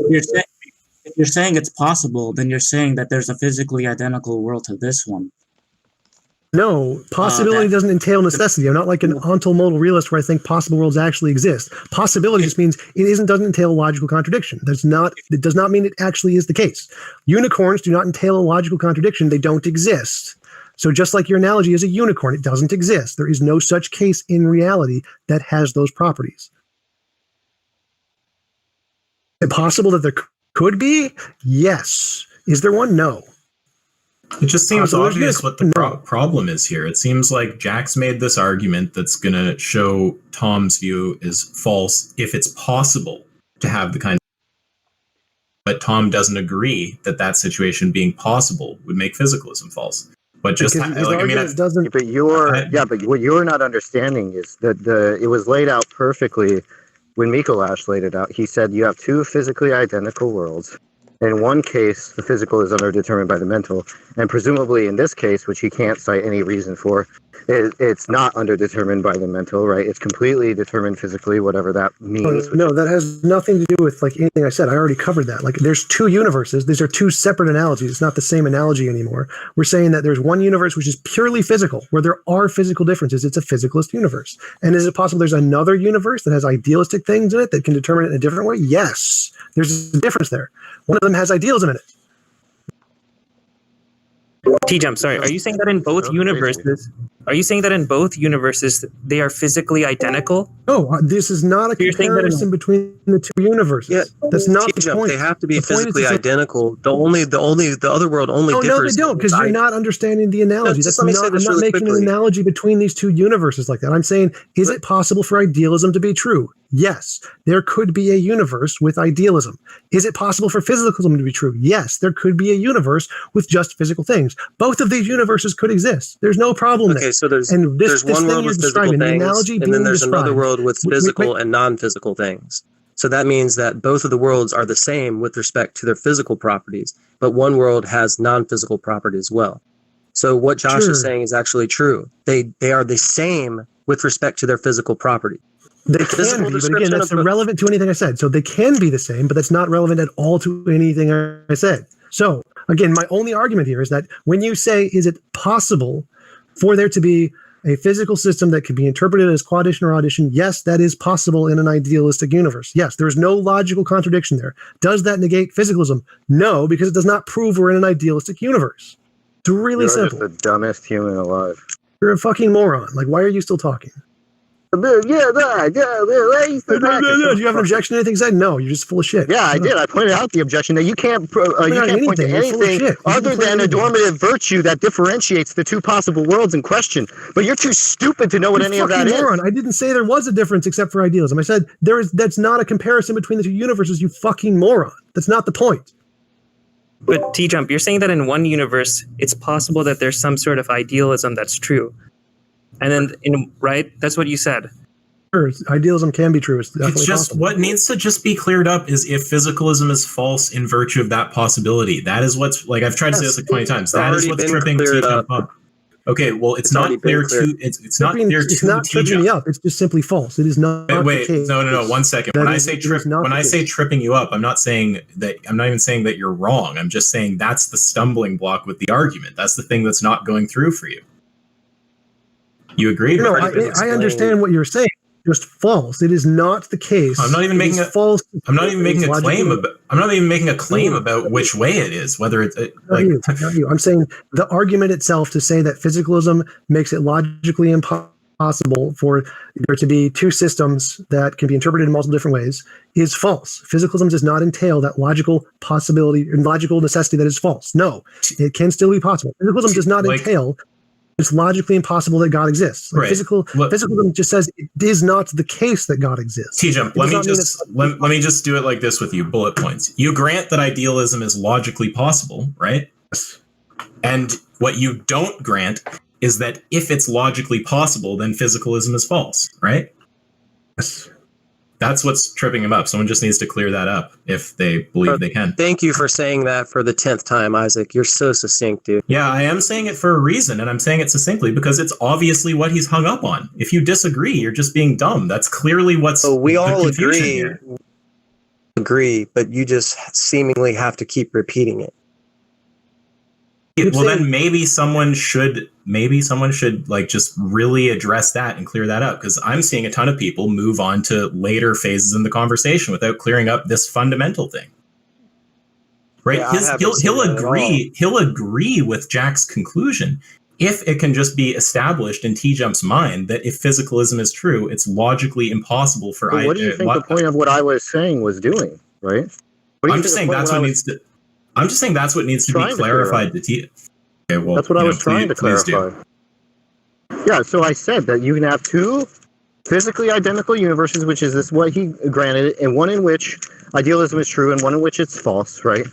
it's possible, then you're saying that there's a physically identical world to this one. No, possibility doesn't entail necessity. I'm not like an ontolmodal realist where I think possible worlds actually exist. Possibility just means it doesn't entail a logical contradiction. It does not mean it actually is the case. Unicorns do not entail a logical contradiction. They don't exist. So just like your analogy is a unicorn, it doesn't exist. There is no such case in reality that has those properties. Is it possible that there could be? Yes. Is there one? No. It just seems obvious what the problem is here. It seems like Jack's made this argument that's going to show Tom's view is false if it's possible to have the kind of... But Tom doesn't agree that that situation being possible would make physicalism false. But just but what you're not understanding is that it was laid out perfectly when Mikolash laid it out. He said you have two physically identical worlds. In one case, the physical is underdetermined by the mental, and presumably in this case, which he can't cite any reason for, it's not underdetermined by the mental, right? It's completely determined physically, whatever that means. No, that has nothing to do with like anything I said. I already covered that. Like, there's two universes. These are two separate analogies. It's not the same analogy anymore. We're saying that there's one universe which is purely physical, where there are physical differences. It's a physicalist universe. And is it possible there's another universe that has idealistic things in it that can determine it in a different way? Yes. There's a difference there. One of them has idealism in it. Tjump, sorry, are you saying that in both universes? Are you saying that in both universes they are physically identical? No, this is not a comparison between the two universes. Yeah, that's not the point. They have to be physically identical. The other world only differs. No, they don't, because you're not understanding the analogy. I'm not making an analogy between these two universes like that. I'm saying, is it possible for idealism to be true? Yes, there could be a universe with idealism. Is it possible for physicalism to be true? Yes, there could be a universe with just physical things. Both of these universes could exist. There's no problem there. Okay, so there's one world with physical things, and then there's another world with physical and non-physical things. So that means that both of the worlds are the same with respect to their physical properties, but one world has non-physical properties as well. So what Josh is saying is actually true. They are the same with respect to their physical property. They can be, but again, that's irrelevant to anything I said. So they can be the same, but that's not relevant at all to anything I said. So again, my only argument here is that when you say, is it possible for there to be a physical system that can be interpreted as quaddition or addition? Yes, that is possible in an idealistic universe. Yes, there is no logical contradiction there. Does that negate physicalism? No, because it does not prove we're in an idealistic universe. It's really simple. You're just the dumbest human alive. You're a fucking moron. Like, why are you still talking? Do you have an objection to anything said? No, you're just full of shit. Yeah, I did. I pointed out the objection that you can't point to anything other than a normative virtue that differentiates the two possible worlds in question. But you're too stupid to know what any of that is. I didn't say there was a difference except for idealism. I said that's not a comparison between the two universes, you fucking moron. That's not the point. But Tjump, you're saying that in one universe, it's possible that there's some sort of idealism that's true. And then, right? That's what you said. Sure, idealism can be true. It's just possible. What needs to just be cleared up is if physicalism is false in virtue of that possibility. That is what's, like, I've tried to say this like 20 times. That is what's tripping Tjump up. Okay, well, it's not clear to it's not clear to It's not tripping me up. It's just simply false. It is not. Wait, no. 1 second. When I say tripping you up, I'm not saying that. I'm not even saying that you're wrong. I'm just saying that's the stumbling block with the argument. That's the thing that's not going through for you. You agree? No, I understand what you're saying. Just false. It is not the case. I'm not even making a false. I'm not even making a claim about. I'm not even making a claim about which way it is. Whether it's like. Not you. I'm saying the argument itself to say that physicalism makes it logically impossible for there to be two systems that can be interpreted in multiple different ways is false. Physicalism does not entail that logical possibility and logical necessity that is false. No, it can still be possible. Physicalism does not entail. It's logically impossible that God exists. Like, right. Physicalism just says it is not the case that God exists. Tjump, let me just do it like this with you. Bullet points. You grant that idealism is logically possible, right? Yes. And what you don't grant is that if it's logically possible, then physicalism is false, right? Yes. That's what's tripping him up. Someone just needs to clear that up if they believe they can. Thank you for saying that for the 10th time, Isaac. You're so succinct, dude. Yeah, I am saying it for a reason, and I'm saying it succinctly because it's obviously what he's hung up on. If you disagree, you're just being dumb. That's clearly what's So we all agree. Agree, but you just seemingly have to keep repeating it. Well, then maybe someone should like just really address that and clear that up, because I'm seeing a ton of people move on to later phases in the conversation without clearing up this fundamental thing. Right? Yeah, He'll agree with Jack's conclusion if it can just be established in Tjump's mind that if physicalism is true, it's logically impossiable for. What do you think the point of what I was saying was doing? Right? I'm just saying that's what needs to. I'm just saying that's what needs to be clarified to T. Okay, well, that's what I was trying to clarify. Yeah, so I said that you can have two physically identical universes, which is this what he granted, and one in which idealism is true and one in which it's false, right?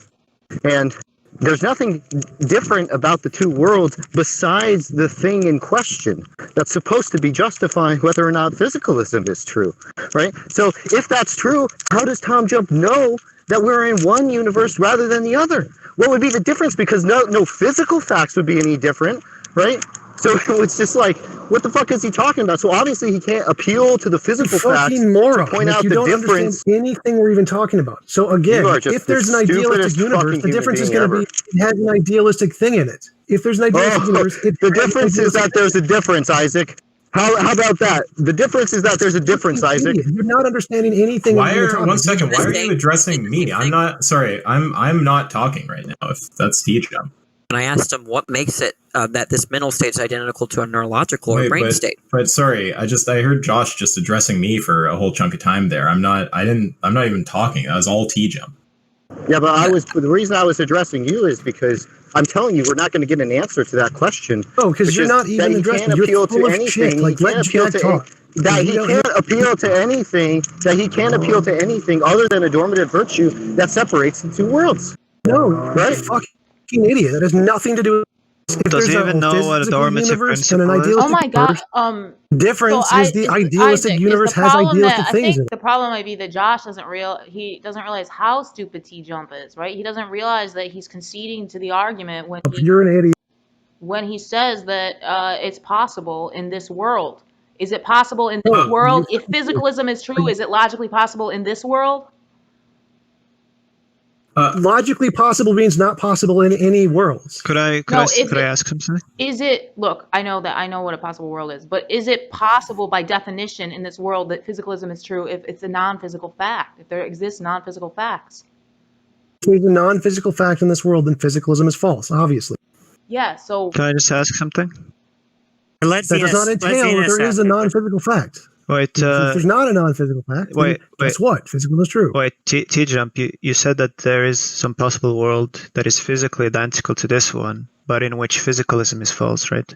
And there's nothing different about the two worlds besides the thing in question that's supposed to be justifying whether or not physicalism is true, right? So if that's true, how does Tom Jump know that we're in one universe rather than the other? What would be the difference? Because no physical facts would be any different, right? So it's just like, what the fuck is he talking about? So obviously he can't appeal to the physical facts to point out the difference. Anything we're even talking about. So again, if there's an idealistic universe, the difference is going to be it has an idealistic thing in it. If there's an idealistic universe, the difference is that there's a difference, Isaac. How about that? The difference is that there's a difference, Isaac. You're not understanding anything. Why are you addressing me? I'm not sorry. I'm not talking right now. If that's Tjump. And I asked him what makes it that this mental state is identical to a neurological or brain state. But sorry, I heard Josh just addressing me for a whole chunk of time there. I'm not even talking. That was all Tjump. Yeah, but the reason I was addressing you is because I'm telling you, we're not going to get an answer to that question. Oh, because you're not even addressing. You're full of shit. Like, let Jack talk. That he can't appeal to anything. That he can't appeal to anything other than a dormant virtue that separates the two worlds. No, right? Fucking idiot. That has nothing to do with. Does he even know what a dormancy principle is? Oh my god. Difference is the idealistic universe has idealistic things in it. The problem might be that Josh doesn't realize how stupid Tjump is, right? He doesn't realize that he's conceding to the argument You're an idiot. When he says that it's possible in this world. Is it possible in this world? If physicalism is true, is it logically possible in this world? Logically possible means not possible in any worlds. Could I ask him something? Is it, look, I know what a possible world is, but is it possible by definition in this world that physicalism is true if it's a non-physical fact, if there exists non-physical facts? If there's a non-physical fact in this world, then physicalism is false, obviously. Yeah, so... Can I just ask something? That does not entail that there is a non-physical fact. Wait, if there's not a non-physical fact, guess what? Physicalism is true. Wait, Tjump, you said that there is some possible world that is physically identical to this one, but in which physicalism is false, right?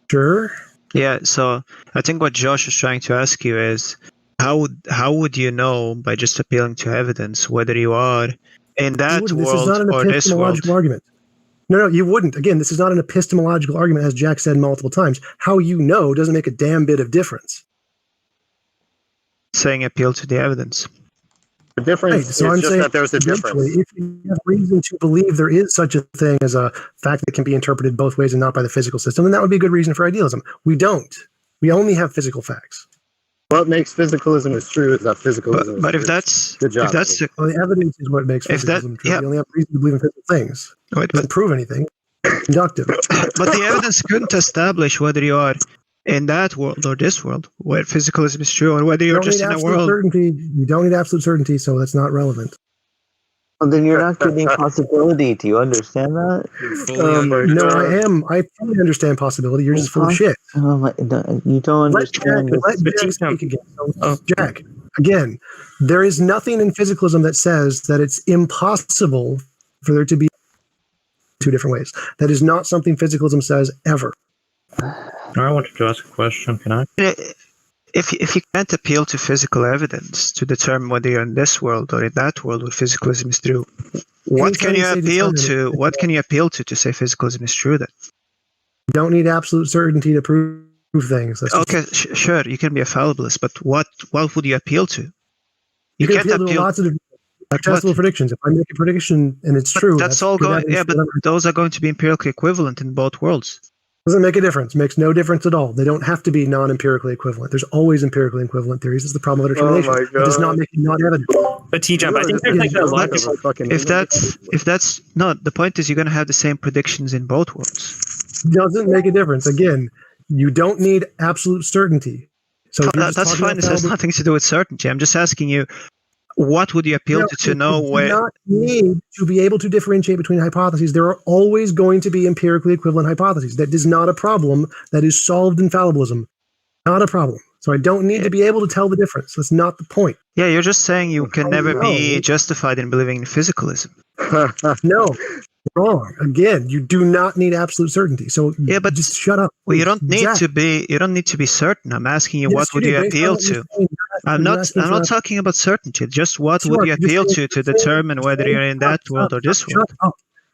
Sure. Yeah, so I think what Josh is trying to ask you is, how would you know by just appealing to evidence whether you are in that world or this world? Argument. No, you wouldn't. Again, this is not an epistemological argument, as Jack said multiple times. How you know doesn't make a damn bit of difference. Saying appeal to the evidence. The difference is just that there's a difference. If you have reason to believe there is such a thing as a fact that can be interpreted both ways and not by the physical system, then that would be a good reason for idealism. We don't. We only have physical facts. What makes physicalism is true is that physicalism. But if that's good job. The evidence is what makes physicalism true. We only have reason to believe in physical things. It doesn't prove anything. Inductive. But the evidence couldn't establish whether you are in that world or this world, where physicalism is true, or whether you're just in a world. You don't need absolute certainty, so that's not relevant. Well, then you're not getting possibility. Do you understand that? No, I am. I fully understand possibility. You're just full of shit. You don't understand. Let Jack speak again. Jack, again, there is nothing in physicalism that says that it's impossible for there to be two different ways. That is not something physicalism says ever. I wanted to ask a question. Can I? If you can't appeal to physical evidence to determine whether you're in this world or in that world where physicalism is true, what can you appeal to? What can you appeal to say physicalism is true? Then you don't need absolute certainty to prove prove things. Okay, sure, you can be a fallibilist, but what would you appeal to? You can appeal to lots of different testable predictions. If I make a prediction and it's true, that's all going. Yeah, but those are going to be empirically equivalent in both worlds. Doesn't make a difference. Makes no difference at all. They don't have to be non-empirically equivalent. There's always empirically equivalent theories. It's the problem of determination. It does not make it not evident. But Tjump, I think there's like a logical. If that's no, the point is you're going to have the same predictions in both worlds. Doesn't make a difference. Again, you don't need absolute certainty. So that's fine. This has nothing to do with certainty. I'm just asking you, what would you appeal to know where? You do not need to be able to differentiate between hypotheses. There are always going to be empirically equivalent hypotheses. That is not a problem that is solved in fallibilism. Not a problem. So I don't need to be able to tell the difference. That's not the point. Yeah, you're just saying you can never be justified in believing in physicalism. No, wrong. Again, you do not need absolute certainty. So yeah, but just shut up. Well, you don't need to be. You don't need to be certain. I'm asking you, what would you appeal to? I'm not talking about certainty. Just what would you appeal to determine whether you're in that world or this world?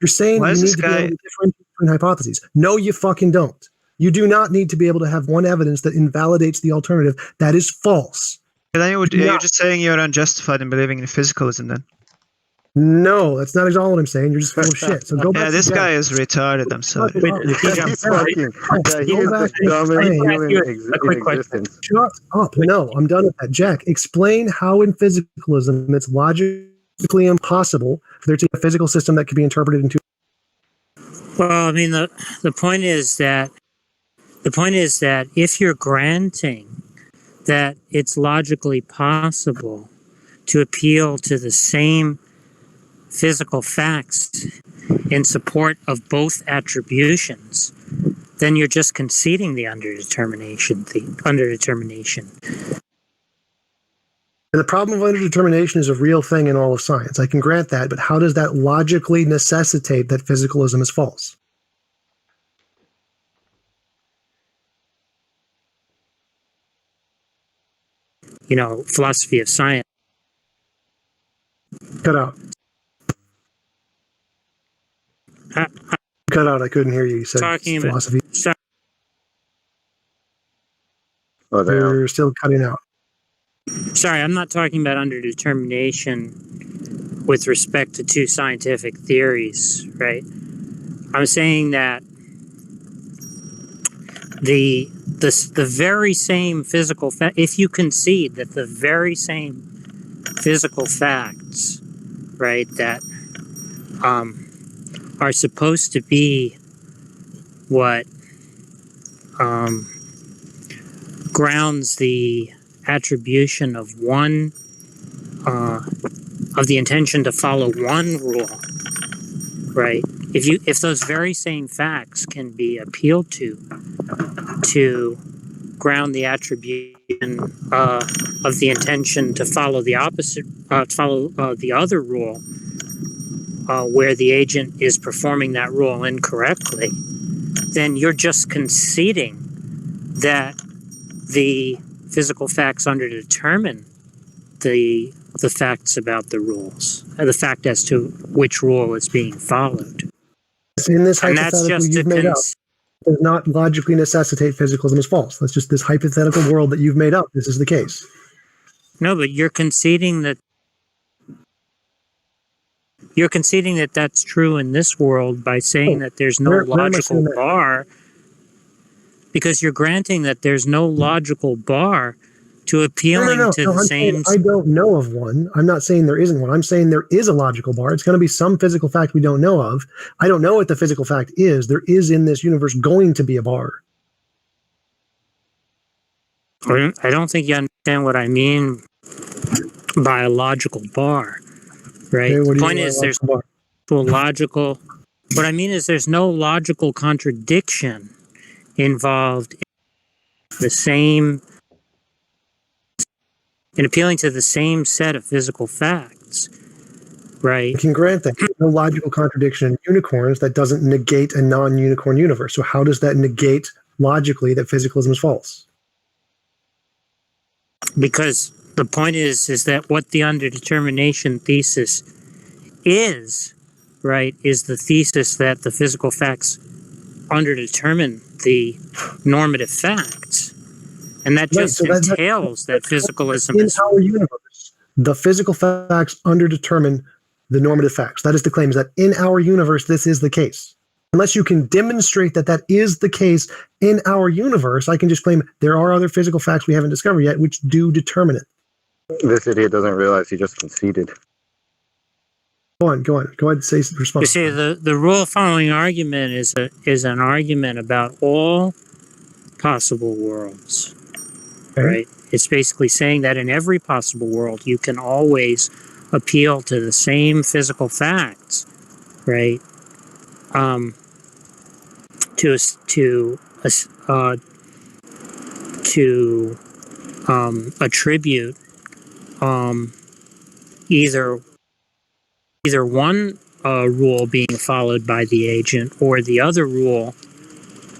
You're saying you need to be able to differentiate between hypotheses. No, you fucking don't. You do not need to be able to have one evidence that invalidates the alternative. That is false. And then you're just saying you're unjustified in believing in physicalism then? No, that's not all what I'm saying. You're just full of shit. So go back. Yeah, this guy is retarded. I'm sorry. A quick question. Shut up. No, I'm done with that. Jack, explain how in physicalism it's logically impossible for there to be a physical system that could be interpreted into. Well, I mean, the point is that if you're granting that it's logically possible to appeal to the same physical facts in support of both attributions, then you're just conceding the underdetermination. And the problem of underdetermination is a real thing in all of science. I can grant that, but how does that logically necessitate that physicalism is false? Philosophy of science. Cut out. Cut out. I couldn't hear you. You said philosophy. You're still cutting out. Sorry, I'm not talking about underdetermination with respect to two scientific theories, right? I'm saying that the very same physical if you concede that the very same physical facts, right, that are supposed to be what grounds the attribution of one of the intention to follow one rule, right? If those very same facts can be appealed to ground the attribution of the intention to follow the opposite, the other rule, where the agent is performing that rule incorrectly, then you're just conceding that the physical facts underdetermine the facts about the rules, the fact as to which rule is being followed. In this hypothetical you've made up, does not logically necessitate physicalism is false. That's just this hypothetical world that you've made up. This is the case. No, but you're conceding that that's true in this world by saying that there's no logical bar, because you're granting that there's no logical bar to appealing to the same. I don't know of one. I'm not saying there isn't one. I'm saying there is a logical bar. It's going to be some physical fact we don't know of. I don't know what the physical fact is. There is in this universe going to be a bar. I don't think you understand what I mean by a logical bar, right? Okay, the point is there's no logical. What I mean is there's no logical contradiction involved in the same. In appealing to the same set of physical facts, right? You can grant that. There's no logical contradiction in unicorns. That doesn't negate a non-unicorn universe. So how does that negate logically that physicalism is false? Because the point is that what the underdetermination thesis is, right, is the thesis that the physical facts underdetermine the normative facts. And that just entails that physicalism in is... our universe, the physical facts underdetermine the normative facts. That is the claim, is that in our universe, this is the case. Unless you can demonstrate that that is the case in our universe, I can just claim there are other physical facts we haven't discovered yet which do determine it. This idiot doesn't realize he just conceded. Go on. Go ahead and say respond. You see, the rule following argument is an argument about all possible worlds. Right? It's basically saying that in every possible world, you can always appeal to the same physical facts, right? To attribute either one rule being followed by the agent or the other rule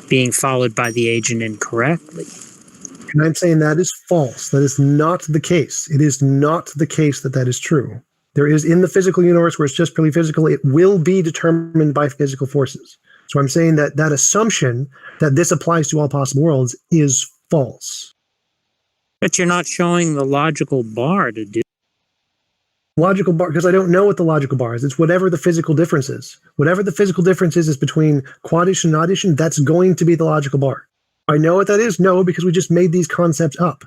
being followed by the agent incorrectly. And I'm saying that is false. That is not the case. It is not the case that that is true. There is, in the physical universe where it's just purely physical, it will be determined by physical forces. So I'm saying that that assumption that this applies to all possible worlds is false. But you're not showing the logical bar to do. Logical bar, because I don't know what the logical bar is. It's whatever the physical difference is. Whatever the physical difference is between quaddition and oddition, that's going to be the logical bar. I know what that is? No, because we just made these concepts up.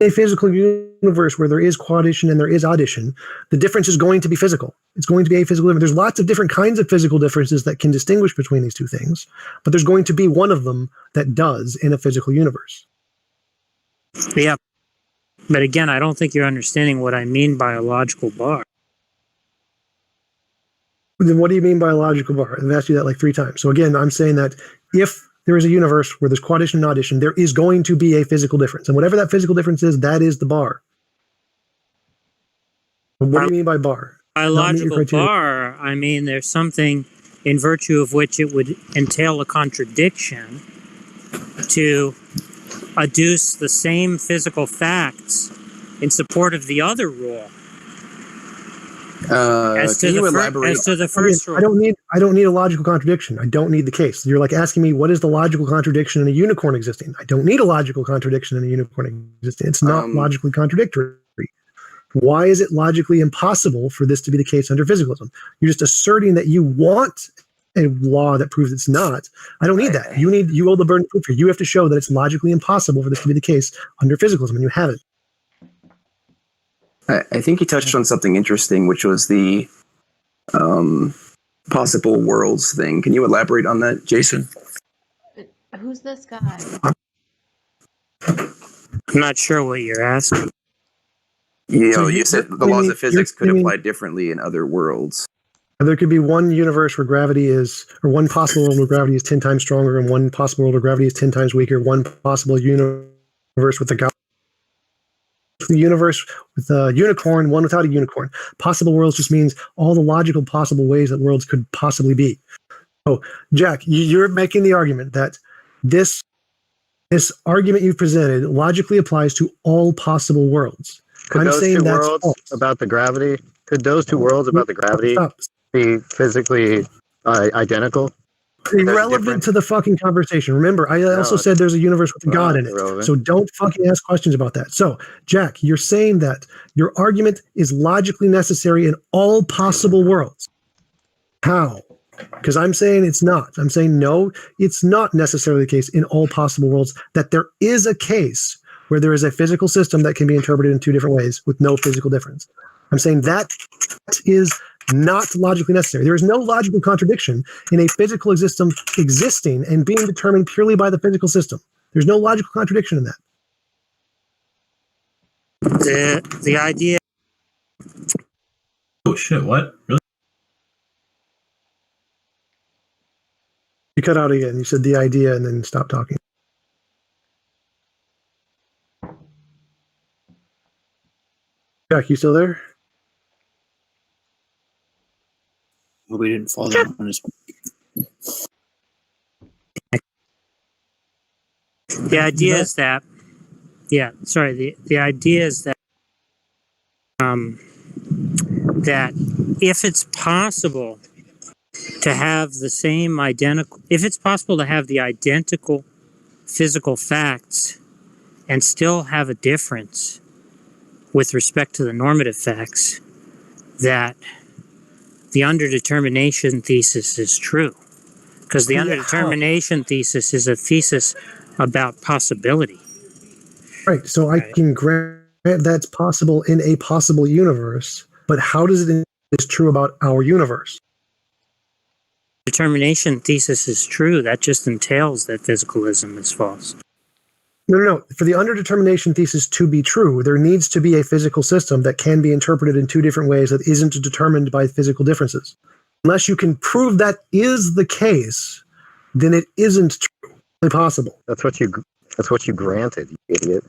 In a physical universe where there is quaddition and there is oddition, the difference is going to be physical. It's going to be a physical difference. There's lots of different kinds of physical differences that can distinguish between these two things, but there's going to be one of them that does in a physical universe. Yeah. But again, I don't think you're understanding what I mean by a logical bar. Then what do you mean by a logical bar? I've asked you that like 3 times. So again, I'm saying that if there is a universe where there's quaddition and oddition, there is going to be a physical difference. And whatever that physical difference is, that is the bar. What do you mean by bar? By logical bar, I mean there's something in virtue of which it would entail a contradiction to adduce the same physical facts in support of the other rule. As to the first rule. I don't need a logical contradiction. I don't need the case. You're like asking me what is the logical contradiction in a unicorn existing. I don't need a logical contradiction in a unicorn existing. It's not logically contradictory. Why is it logically impossible for this to be the case under physicalism? You're just asserting that you want a law that proves it's not. I don't need that. You hold the burden of proof here. You have to show that it's logically impossible for this to be the case under physicalism, and you haven't. I think you touched on something interesting, which was the possible worlds thing. Can you elaborate on that, Jason? Who's this guy? I'm not sure what you're asking. You said the laws of physics could apply differently in other worlds. There could be one universe where gravity is, or one possible world where gravity is 10 times stronger, and one possible world where gravity is 10 times weaker, one possible universe with a universe with a unicorn, one without a unicorn. Possible worlds just means all the logical possible ways that worlds could possibly be. So, Jack, you're making the argument that this argument you've presented logically applies to all possible worlds. Could those two worlds about the gravity be physically identical? Irrelevant to the fucking conversation. Remember, I also said there's a universe with a God in it. Irrelevant. So don't fucking ask questions about that. So, Jack, you're saying that your argument is logically necessary in all possible worlds. How? Because I'm saying it's not. I'm saying no, it's not necessarily the case in all possible worlds, that there is a case where there is a physical system that can be interpreted in 2 different ways with no physical difference. I'm saying that is not logically necessary. There is no logical contradiction in a physical system existing and being determined purely by the physical system. There's no logical contradiction in that. The idea... Oh shit, what? Really? You cut out again. You said the idea and then stopped talking. Jack, you still there? Well, we didn't fall down on his. The idea is that, the idea is that that if it's possible to have the same identical, if it's possible to have the identical physical facts and still have a difference with respect to the normative facts, that the underdetermination thesis is true. Because the underdetermination thesis is a thesis about possibility. Right. So I can grant that's possible in a possible universe, but how does it is true about our universe? Determination thesis is true. That just entails that physicalism is false. No. For the underdetermination thesis to be true, there needs to be a physical system that can be interpreted in two different ways that isn't determined by physical differences. Unless you can prove that is the case, then it isn't truly possible. That's what you granted, you idiot.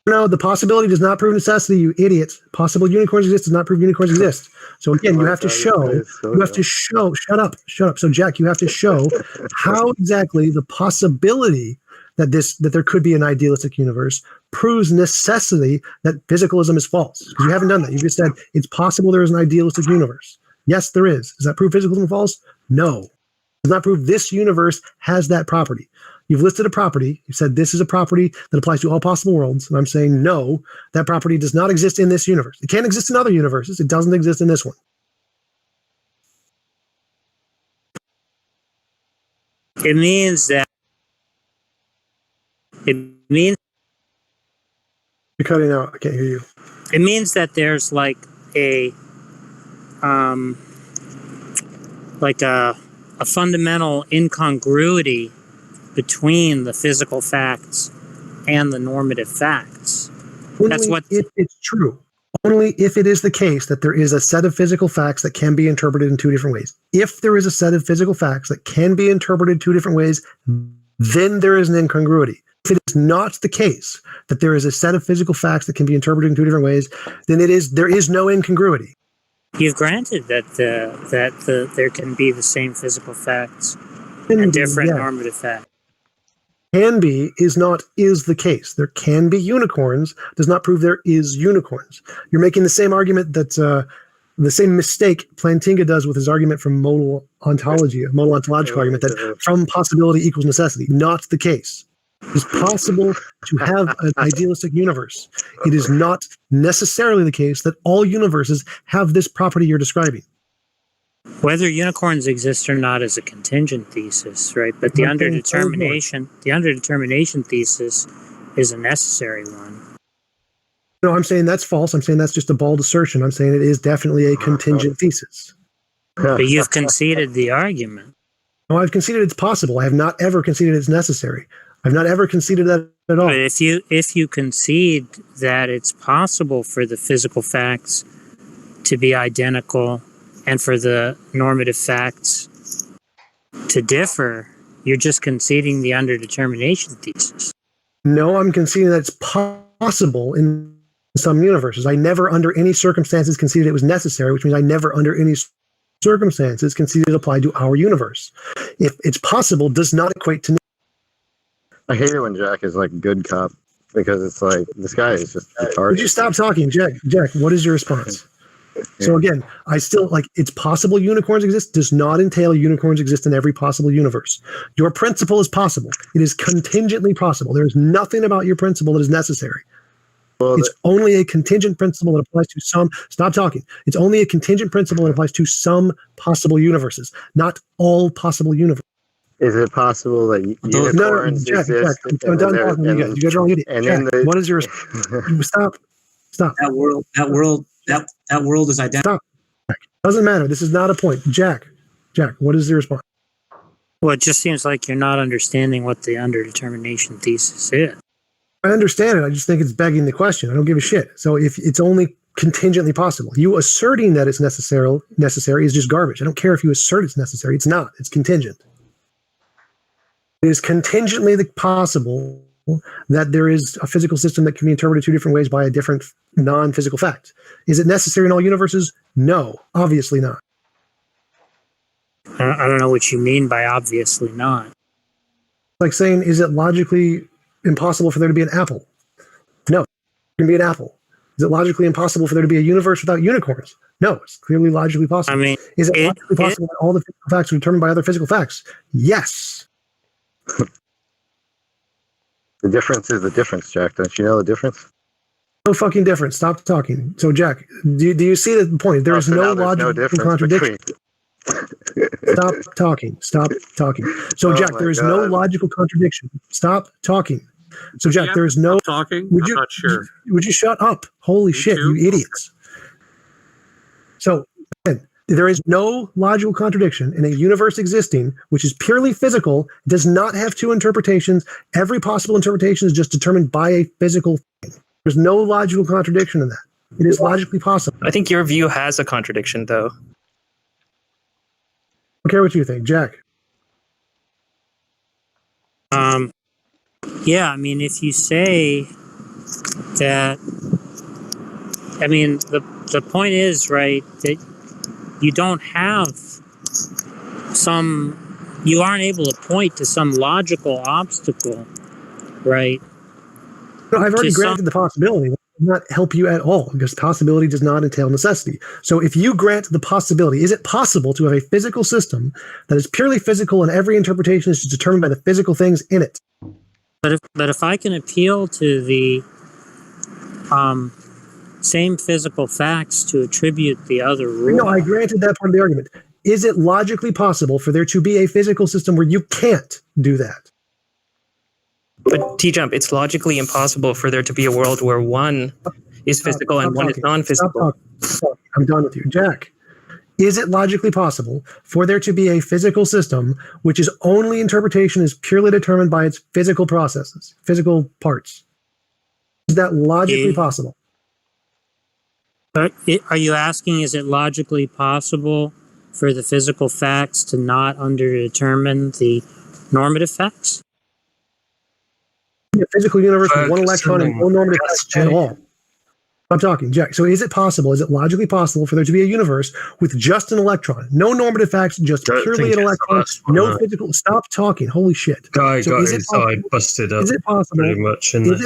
No, the possibility does not prove necessity, you idiot. Possible unicorns exist does not prove unicorns exist. So again, you have to show, shut up. So Jack, you have to show how exactly the possibility that there could be an idealistic universe proves necessity that physicalism is false. Because you haven't done that. You just said it's possible there is an idealistic universe. Yes, there is. Does that prove physicalism is false? No. Does not prove this universe has that property. You've listed a property. You said this is a property that applies to all possible worlds. And I'm saying no, that property does not exist in this universe. It can't exist in other universes. It doesn't exist in this one. It means that you're cutting out. I can't hear you. It means that there's like a fundamental incongruity between the physical facts and the normative facts. That's what if it's true. Only if it is the case that there is a set of physical facts that can be interpreted in two different ways. If there is a set of physical facts that can be interpreted two different ways, then there is an incongruity. If it is not the case that there is a set of physical facts that can be interpreted in two different ways, then there is no incongruity. You've granted that there can be the same physical facts and different normative facts. Can be is the case. There can be unicorns does not prove there is unicorns. You're making the same argument that the same mistake Plantinga does with his argument from modal ontological argument that from possibility equals necessity. Not the case. It is possible to have an idealistic universe. It is not necessarily the case that all universes have this property you're describing. Whether unicorns exist or not is a contingent thesis, right? But the underdetermination thesis is a necessary one. No, I'm saying that's false. I'm saying that's just a bald assertion. I'm saying it is definitely a contingent thesis. But you've conceded the argument. No, I've conceded it's possible. I have not ever conceded it's necessary. I've not ever conceded that at all. But if you concede that it's possible for the physical facts to be identical and for the normative facts to differ, you're just conceding the underdetermination thesis. No, I'm conceding that it's possible in some universes. I never under any circumstances conceded it was necessary, which means I never under any circumstances conceded it applied to our universe. If it's possible does not equate to. I hate it when Jack is like good cop because it's like this guy is just retarded. Would you stop talking, Jack? Jack, what is your response? So again, I still it's possible unicorns exist does not entail unicorns exist in every possible universe. Your principle is possible. It is contingently possible. There is nothing about your principle that is necessary. Well, it's only a contingent principle that applies to some. Stop talking. It's only a contingent principle that applies to some possible universes, not all possible universes. Is it possible that unicorns exist? I'm done talking to you guys. You guys are all idiots. Jack, what is your stop? That world is identical. Stop. Doesn't matter. This is not a point. Jack, what is your response? Well, it just seems like you're not understanding what the underdetermination thesis is. I understand it. I just think it's begging the question. I don't give a shit. So if it's only contingently possible, you asserting that it's necessary is just garbage. I don't care if you assert it's necessary. It's not. It's contingent. It is contingently possible that there is a physical system that can be interpreted two different ways by a different non-physical fact. Is it necessary in all universes? No, obviously not. I don't know what you mean by obviously not. Like saying, is it logically impossible for there to be an apple? No, it can be an apple. Is it logically impossible for there to be a universe without unicorns? No, it's clearly logically possible. I mean, is it logically possible that all the physical facts are determined by other physical facts? Yes. The difference is the difference, Jack. Don't you know the difference? No fucking difference. Stop talking. So, Jack, do you see the point? There is no logical contradiction. Stop talking. Stop talking. So, Jack, there is no logical contradiction. Stop talking. So, Jack, there is no talking. I'm not sure. Would you shut up? Holy shit, you idiots. So, again, there is no logical contradiction in a universe existing, which is purely physical, does not have two interpretations. Every possible interpretation is just determined by a physical thing. There's no logical contradiction in that. It is logically possible. I think your view has a contradiction, though. I don't care what you think, Jack. Yeah, I mean, if you say that, I mean, the point is, right, that you don't have you aren't able to point to some logical obstacle, right? No, I've already granted the possibility. That does not help you at all because possibility does not entail necessity. So if you grant the possibility, is it possible to have a physical system that is purely physical and every interpretation is determined by the physical things in it? But if I can appeal to the same physical facts to attribute the other rule. No, I granted that part of the argument. Is it logically possible for there to be a physical system where you can't do that? But Tjump, it's logically impossible for there to be a world where one is physical and one is non-physical. I'm done with you. Jack, is it logically possible for there to be a physical system which is only interpretation is purely determined by its physical processes, physical parts? Is that logically possible? Are you asking, is it logically possible for the physical facts to not underdetermine the normative facts? A physical universe with one electron and no normative facts at all. I'm talking, Jack. So is it logically possible for there to be a universe with just an electron? No normative facts, just purely an electron, no physical. Stop talking. Holy shit. I busted up. Is it possible? Pretty much Is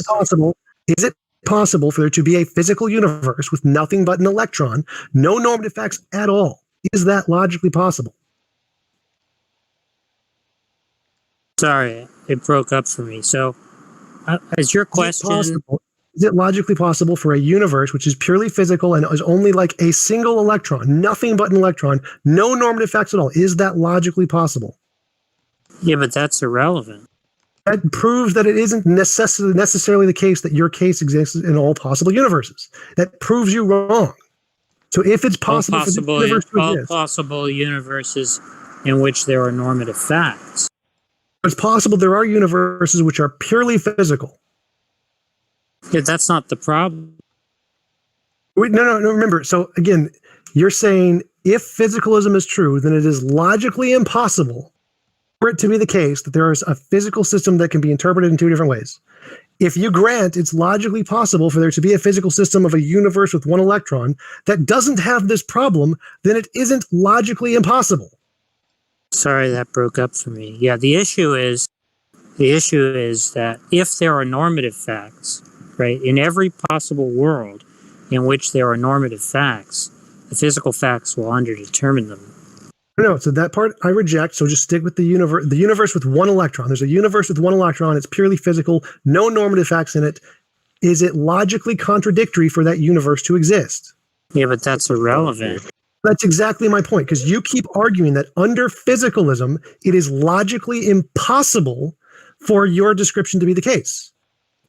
it possible for there to be a physical universe with nothing but an electron, no normative facts at all? Is that logically possible? Sorry, it broke up for me. So, is your question... Is it logically possible for a universe which is purely physical and is only like a single electron, nothing but an electron, no normative facts at all? Is that logically possible? Yeah, but that's irrelevant. That proves that it isn't necessarily the case that your case exists in all possible universes. That proves you wrong. So if it's possible for the universe to exist, all possible universes in which there are normative facts. It's possible there are universes which are purely physical. Yeah, that's not the problem. Wait, no. Remember, so again, you're saying if physicalism is true, then it is logically impossible for it to be the case that there is a physical system that can be interpreted in two different ways. If you grant it's logically possible for there to be a physical system of a universe with one electron that doesn't have this problem, then it isn't logically impossible. Sorry, that broke up for me. Yeah, the issue is that if there are normative facts, right, in every possible world in which there are normative facts, the physical facts will underdetermine them. No, so that part I reject. So just stick with the universe with one electron. There's a universe with one electron. It's purely physical, no normative facts in it. Is it logically contradictory for that universe to exist? Yeah, but that's irrelevant. That's exactly my point, because you keep arguing that under physicalism, it is logically impossible for your description to be the case.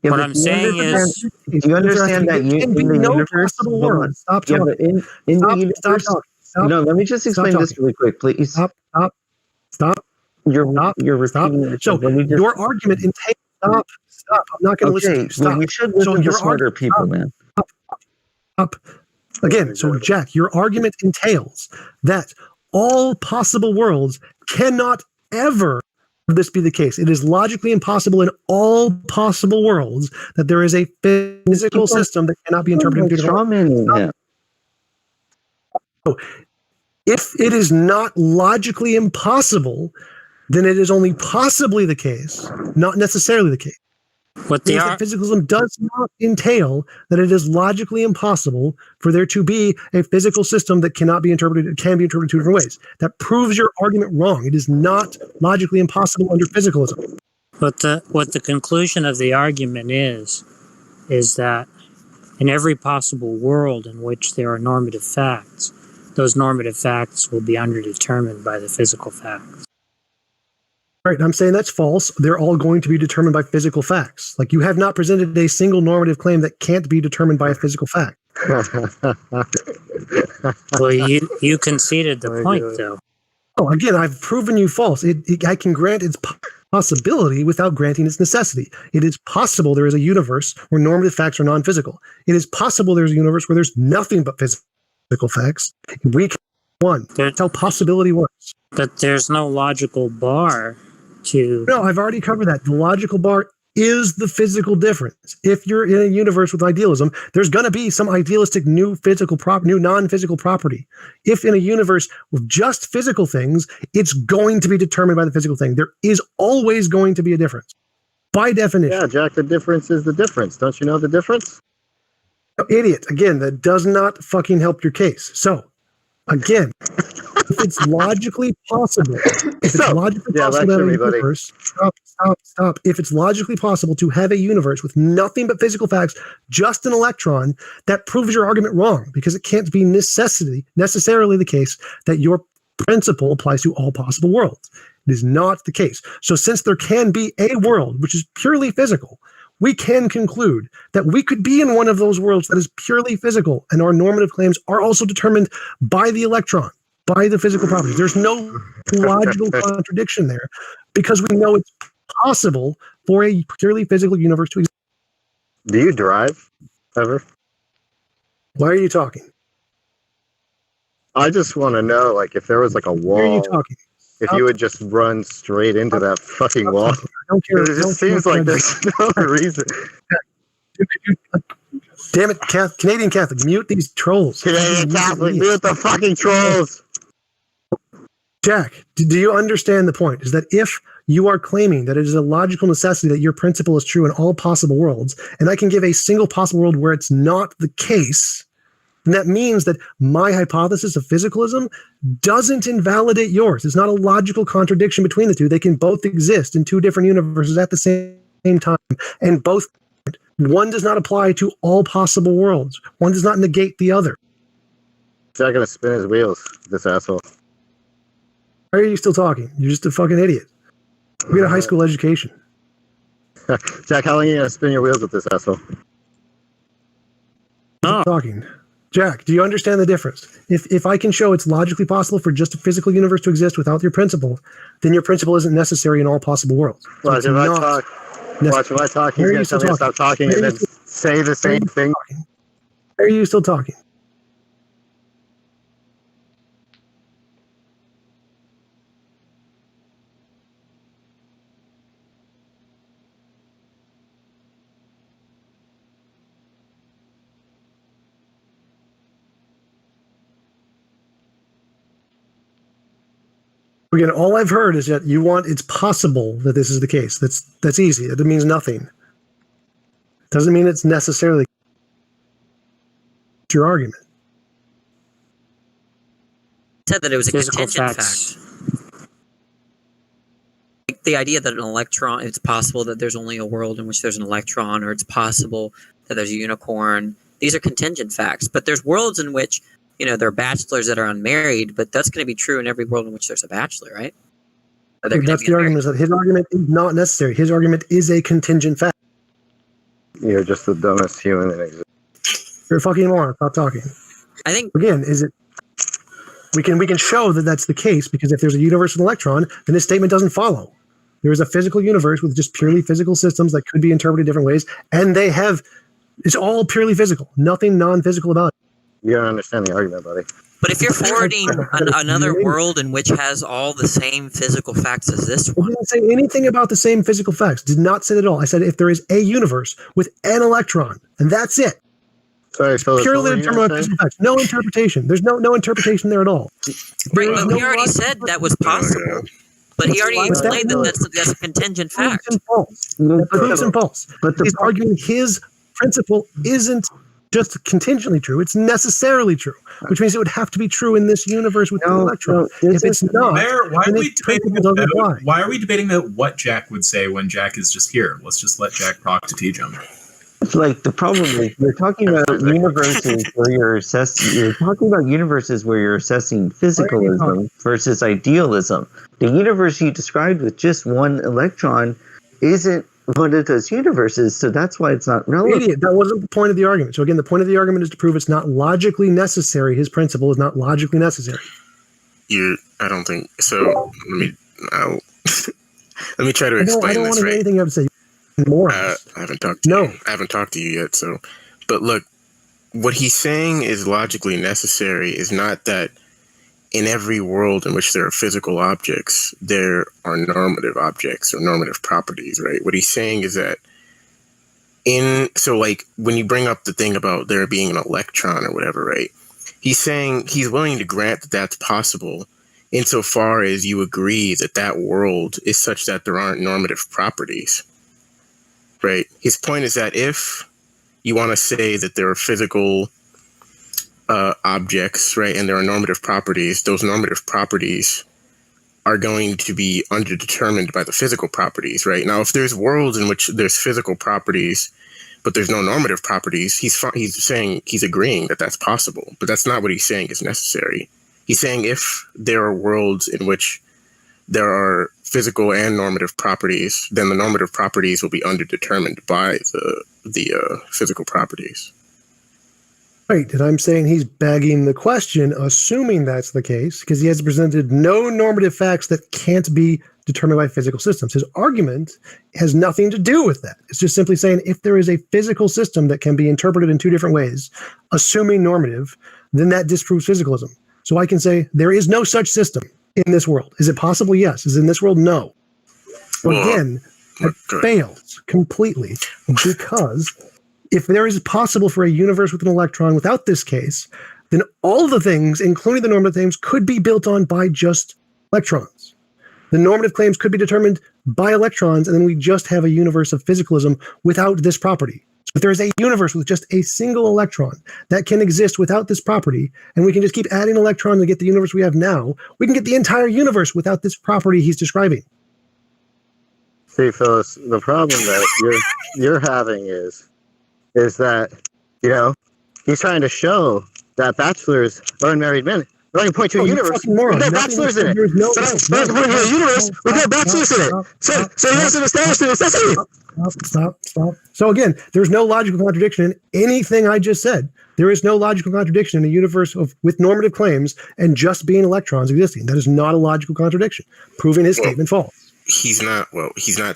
Yeah, what I'm saying is, do you understand that in the universe? Stop talking. Stop talking. No, let me just explain this really quick, please. Stop. You're repeating. So your argument entails. Stop. I'm not going to listen to you. Stop. Well, you should listen to smarter people, man. Stop. Again, so Jack, your argument entails that all possible worlds cannot ever this be the case. It is logically impossible in all possible worlds that there is a physical system that cannot be interpreted. If it is not logically impossible, then it is only possibly the case, not necessarily the case. What means that physicalism does not entail that it is logically impossible for there to be a physical system that can be interpreted two different ways. That proves your argument wrong. It is not logically impossible under physicalism. What the conclusion of the argument is that in every possible world in which there are normative facts, those normative facts will be underdetermined by the physical facts. Right, I'm saying that's false. They're all going to be determined by physical facts. Like, you have not presented a single normative claim that can't be determined by a physical fact. Well, you conceded the point, though. Oh, again, I've proven you false. I can grant its possibility without granting its necessity. It is possible there is a universe where normative facts are non-physical. It is possible there's a universe where there's nothing but physical facts. We can one. That's how possibility works. But there's no logical bar to... No, I've already covered that. The logical bar is the physical difference. If you're in a universe with idealism, there's going to be some idealistic new non-physical property. If in a universe with just physical things, it's going to be determined by the physical thing. There is always going to be a difference. By definition. Yeah, Jack, the difference is the difference. Don't you know the difference? Oh, idiot. Again, that does not fucking help your case. So, again, if it's logically possible, Stop. If it's logically possible to have a universe with nothing but physical facts, just an electron, that proves your argument wrong, because it can't be necessarily the case that your principle applies to all possible worlds. It is not the case. So since there can be a world which is purely physical, we can conclude that we could be in one of those worlds that is purely physical, and our normative claims are also determined by the electron, by the physical properties. There's no logical contradiction there, because we know it's possible for a purely physical universe to exist. Do you drive ever? Why are you talking? I just want to know, like, if there was like a wall. Why are you talking? If you would just run straight into that fucking wall. I don't care. It just seems like there's no reason. Damn it, Canadian Catholic, mute these trolls. Canadian Catholic, mute the fucking trolls. Jack, do you understand the point? Is that if you are claiming that it is a logical necessity that your principle is true in all possible worlds, and I can give a single possible world where it's not the case, then that means that my hypothesis of physicalism doesn't invalidate yours. It's not a logical contradiction between the two. They can both exist in two different universes at the same time, and both. One does not apply to all possible worlds. One does not negate the other. He's not going to spin his wheels, this asshole. Why are you still talking? You're just a fucking idiot. We got a high school education. Jack, how long are you going to spin your wheels with this asshole? Talking. Jack, do you understand the difference? If I can show it's logically possible for just a physical universe to exist without your principle, then your principle isn't necessary in all possible worlds. So Watch, if I talk, he's going to tell me to stop talking and then say the same thing. Why are you still talking? Again, all I've heard is that it's possible that this is the case. That's easy. That means nothing. Doesn't mean it's necessarily your argument. Said that it was a contingent fact. Like the idea that an electron, it's possible that there's only a world in which there's an electron, or it's possible that there's a unicorn. These are contingent facts. But there's worlds in which, there are bachelors that are unmarried, but that's going to be true in every world in which there's a bachelor, right? That's the argument, is that his argument is not necessary. His argument is a contingent fact. You're just the dumbest human in existence. You're a fucking moron. Stop talking. I think, again, we can show that that's the case, because if there's a universe with an electron, then this statement doesn't follow. There is a physical universe with just purely physical systems that could be interpreted different ways, and it's all purely physical. Nothing non-physical about it. You don't understand the argument, buddy. But if you're forwarding another world in which has all the same physical facts as this one. I didn't say anything about the same physical facts. Did not say that at all. I said if there is a universe with an electron, and that's it. Sorry, Phillip, purely determined by physical facts. No interpretation. There's no interpretation there at all. Right, but we already said that was possible. But he already explained that that's a contingent fact. That proves him false. But he's arguing his principle isn't just contingently true, it's necessarily true, which means it would have to be true in this universe with the electron. If it's not, why are we debating doesn't apply. why are we debating about what Jack would say when Jack is just here? Let's just let Jack talk to Tjump. It's like the problem is you're talking about universes where you're talking about universes where you're assessing physicalism versus idealism. The universe you described with just one electron isn't one of those universes, so that's why it's not relevant. Idiot, that wasn't the point of the argument. So again, the point of the argument is to prove it's not logically necessary. His principle is not logically necessary. I don't think so. Let me try to explain I don't this. Want to right? anything you have to say. More. I haven't talked to you. I haven't talked to you yet. So, but look, what he's saying is logically necessary is not that in every world in which there are physical objects, there are normative objects or normative properties, right? What he's saying is that like when you bring up the thing about there being an electron or whatever, right? He's saying he's willing to grant that that's possible insofar as you agree that that world is such that there aren't normative properties. Right. His point is that if you want to say that there are physical objects, right, and there are normative properties, those normative properties are going to be underdetermined by the physical properties, right? Now, if there's worlds in which there's physical properties, but there's no normative properties, he's saying he's agreeing that that's possible, but that's not what he's saying is necessary. He's saying if there are worlds in which there are physical and normative properties, then the normative properties will be underdetermined by the physical properties. Right, and I'm saying he's begging the question, assuming that's the case, because he has presented no normative facts that can't be determined by physical systems. His argument has nothing to do with that. It's just simply saying if there is a physical system that can be interpreted in two different ways, assuming normative, then that disproves physicalism. So I can say there is no such system in this world. Is it possible? Yes. Is it in this world? No. Again, it fails completely because if there is possible for a universe with an electron without this case, then all the things, including the normative things, could be built on by just electrons. The normative claims could be determined by electrons, and then we just have a universe of physicalism without this property. So if there is a universe with just a single electron that can exist without this property, and we can just keep adding electrons to get the universe we have now, we can get the entire universe without this property he's describing. See, Phyllis, the problem that you're having is that, he's trying to show that bachelors or unmarried men are going to point to a universe with no bachelors in it. So point to a universe with no bachelors in it. So he doesn't establish the necessity. Stop. So again, there's no logical contradiction in anything I just said. There is no logical contradiction in a universe with normative claims and just being electrons existing. That is not a logical contradiction, proving his statement false. He's not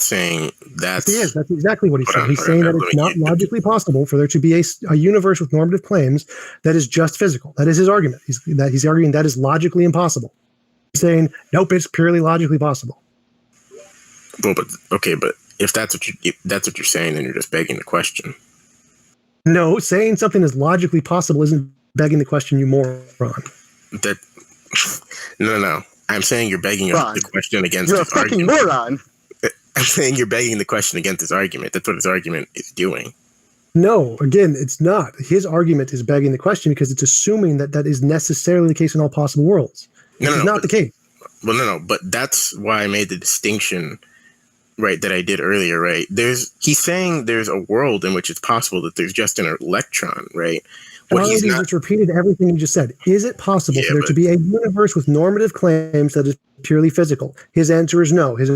saying that. He is. That's exactly what he's saying. He's saying that it's not logically possible for there to be a universe with normative claims that is just physical. That is his argument. He's arguing that is logically impossible. He's saying, nope, it's purely logically possible. Well, but if that's what you're saying, then you're just begging the question. No, saying something is logically possible isn't begging the question, you moron. No. I'm saying you're begging the question against his argument. You're a fucking moron. I'm saying you're begging the question against his argument. That's what his argument is doing. No, again, it's not. His argument is begging the question because it's assuming that is necessarily the case in all possible worlds. It's not the case. Well, no. But that's why I made the distinction, right, that I did earlier, right? He's saying there's a world in which it's possible that there's just an electron, right? He's just repeated everything you just said. Is it possible for there to be a universe with normative claims that is purely physical? His answer is no. His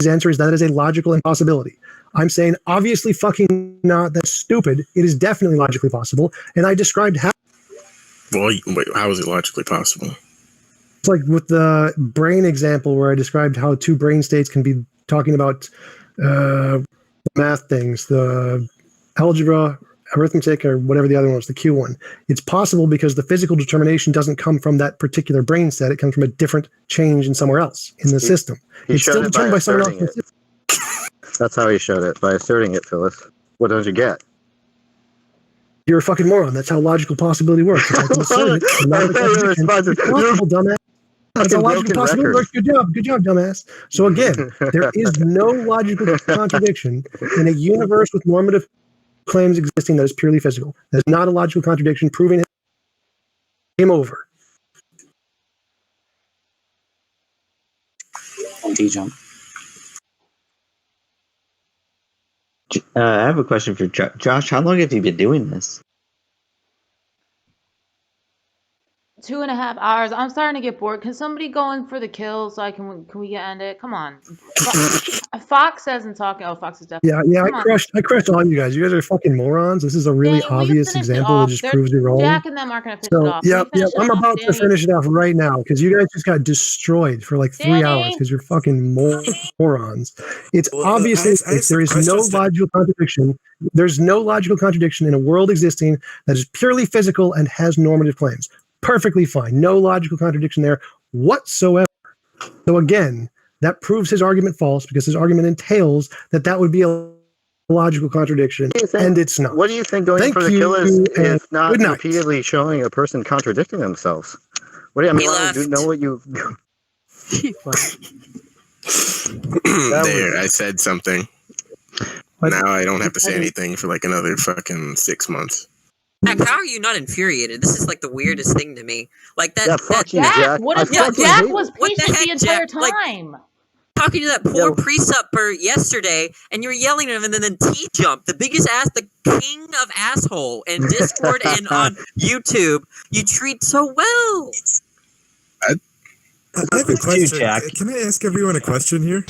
answer is that is a logical impossibility. I'm saying obviously fucking not. That's stupid. It is definitely logically possible. And I described how. Well, wait, how is it logically possible? It's like with the brain example where I described how two brain states can be talking about math things, the algebra, arithmetic, or whatever the other one was, the Q one. It's possible because the physical determination doesn't come from that particular brain set. It comes from a different change in somewhere else in the system. It's still determined by someone else. That's how he showed it, by asserting it, Phyllis. What don't you get? You're a fucking moron. That's how logical possibility works. It's like, assert it, not a contradiction. It's possible, dumbass. That's how logic possibly works. Good job, dumbass. So again, there is no logical contradiction in a universe with normative claims existing that is purely physical. There's not a logical contradiction proving it. Game over. Tjump. I have a question for Josh. How long have you been doing this? 2.5 hours. I'm starting to get bored. Can somebody go in for the kill so I can we end it? Come on. Fox hasn't talking. Oh, Fox is definitely. Yeah. I crushed all you guys. You guys are fucking morons. This is a really obvious example that just proves you're wrong. Jack and them aren't gonna finish it off. Yep. I'm about to finish it off right now because you guys just got destroyed for like 3 hours because you're fucking morons. It's obviously there is no logical contradiction. There's no logical contradiction in a world existing that is purely physical and has normative claims. Perfectly fine. No logical contradiction there whatsoever. So again, that proves his argument false because his argument entails that would be a logical contradiction, and it's not. What do you think going for the kill is not repeatedly showing a person contradicting themselves? What do you, I mean, I don't know what you... There, I said something. Now I don't have to say anything for like another fucking 6 months. Jack, how are you not infuriated? This is like the weirdest thing to me. Like that. Yeah, fuck you, Jack. What if Jack was patient the entire time? Like, talking to that poor pre-supper yesterday, and you're yelling at him, and then Tjump, the biggest ass, the king of asshole, in Discord and on YouTube, you treat so well. I have a question. Can I ask everyone a question here?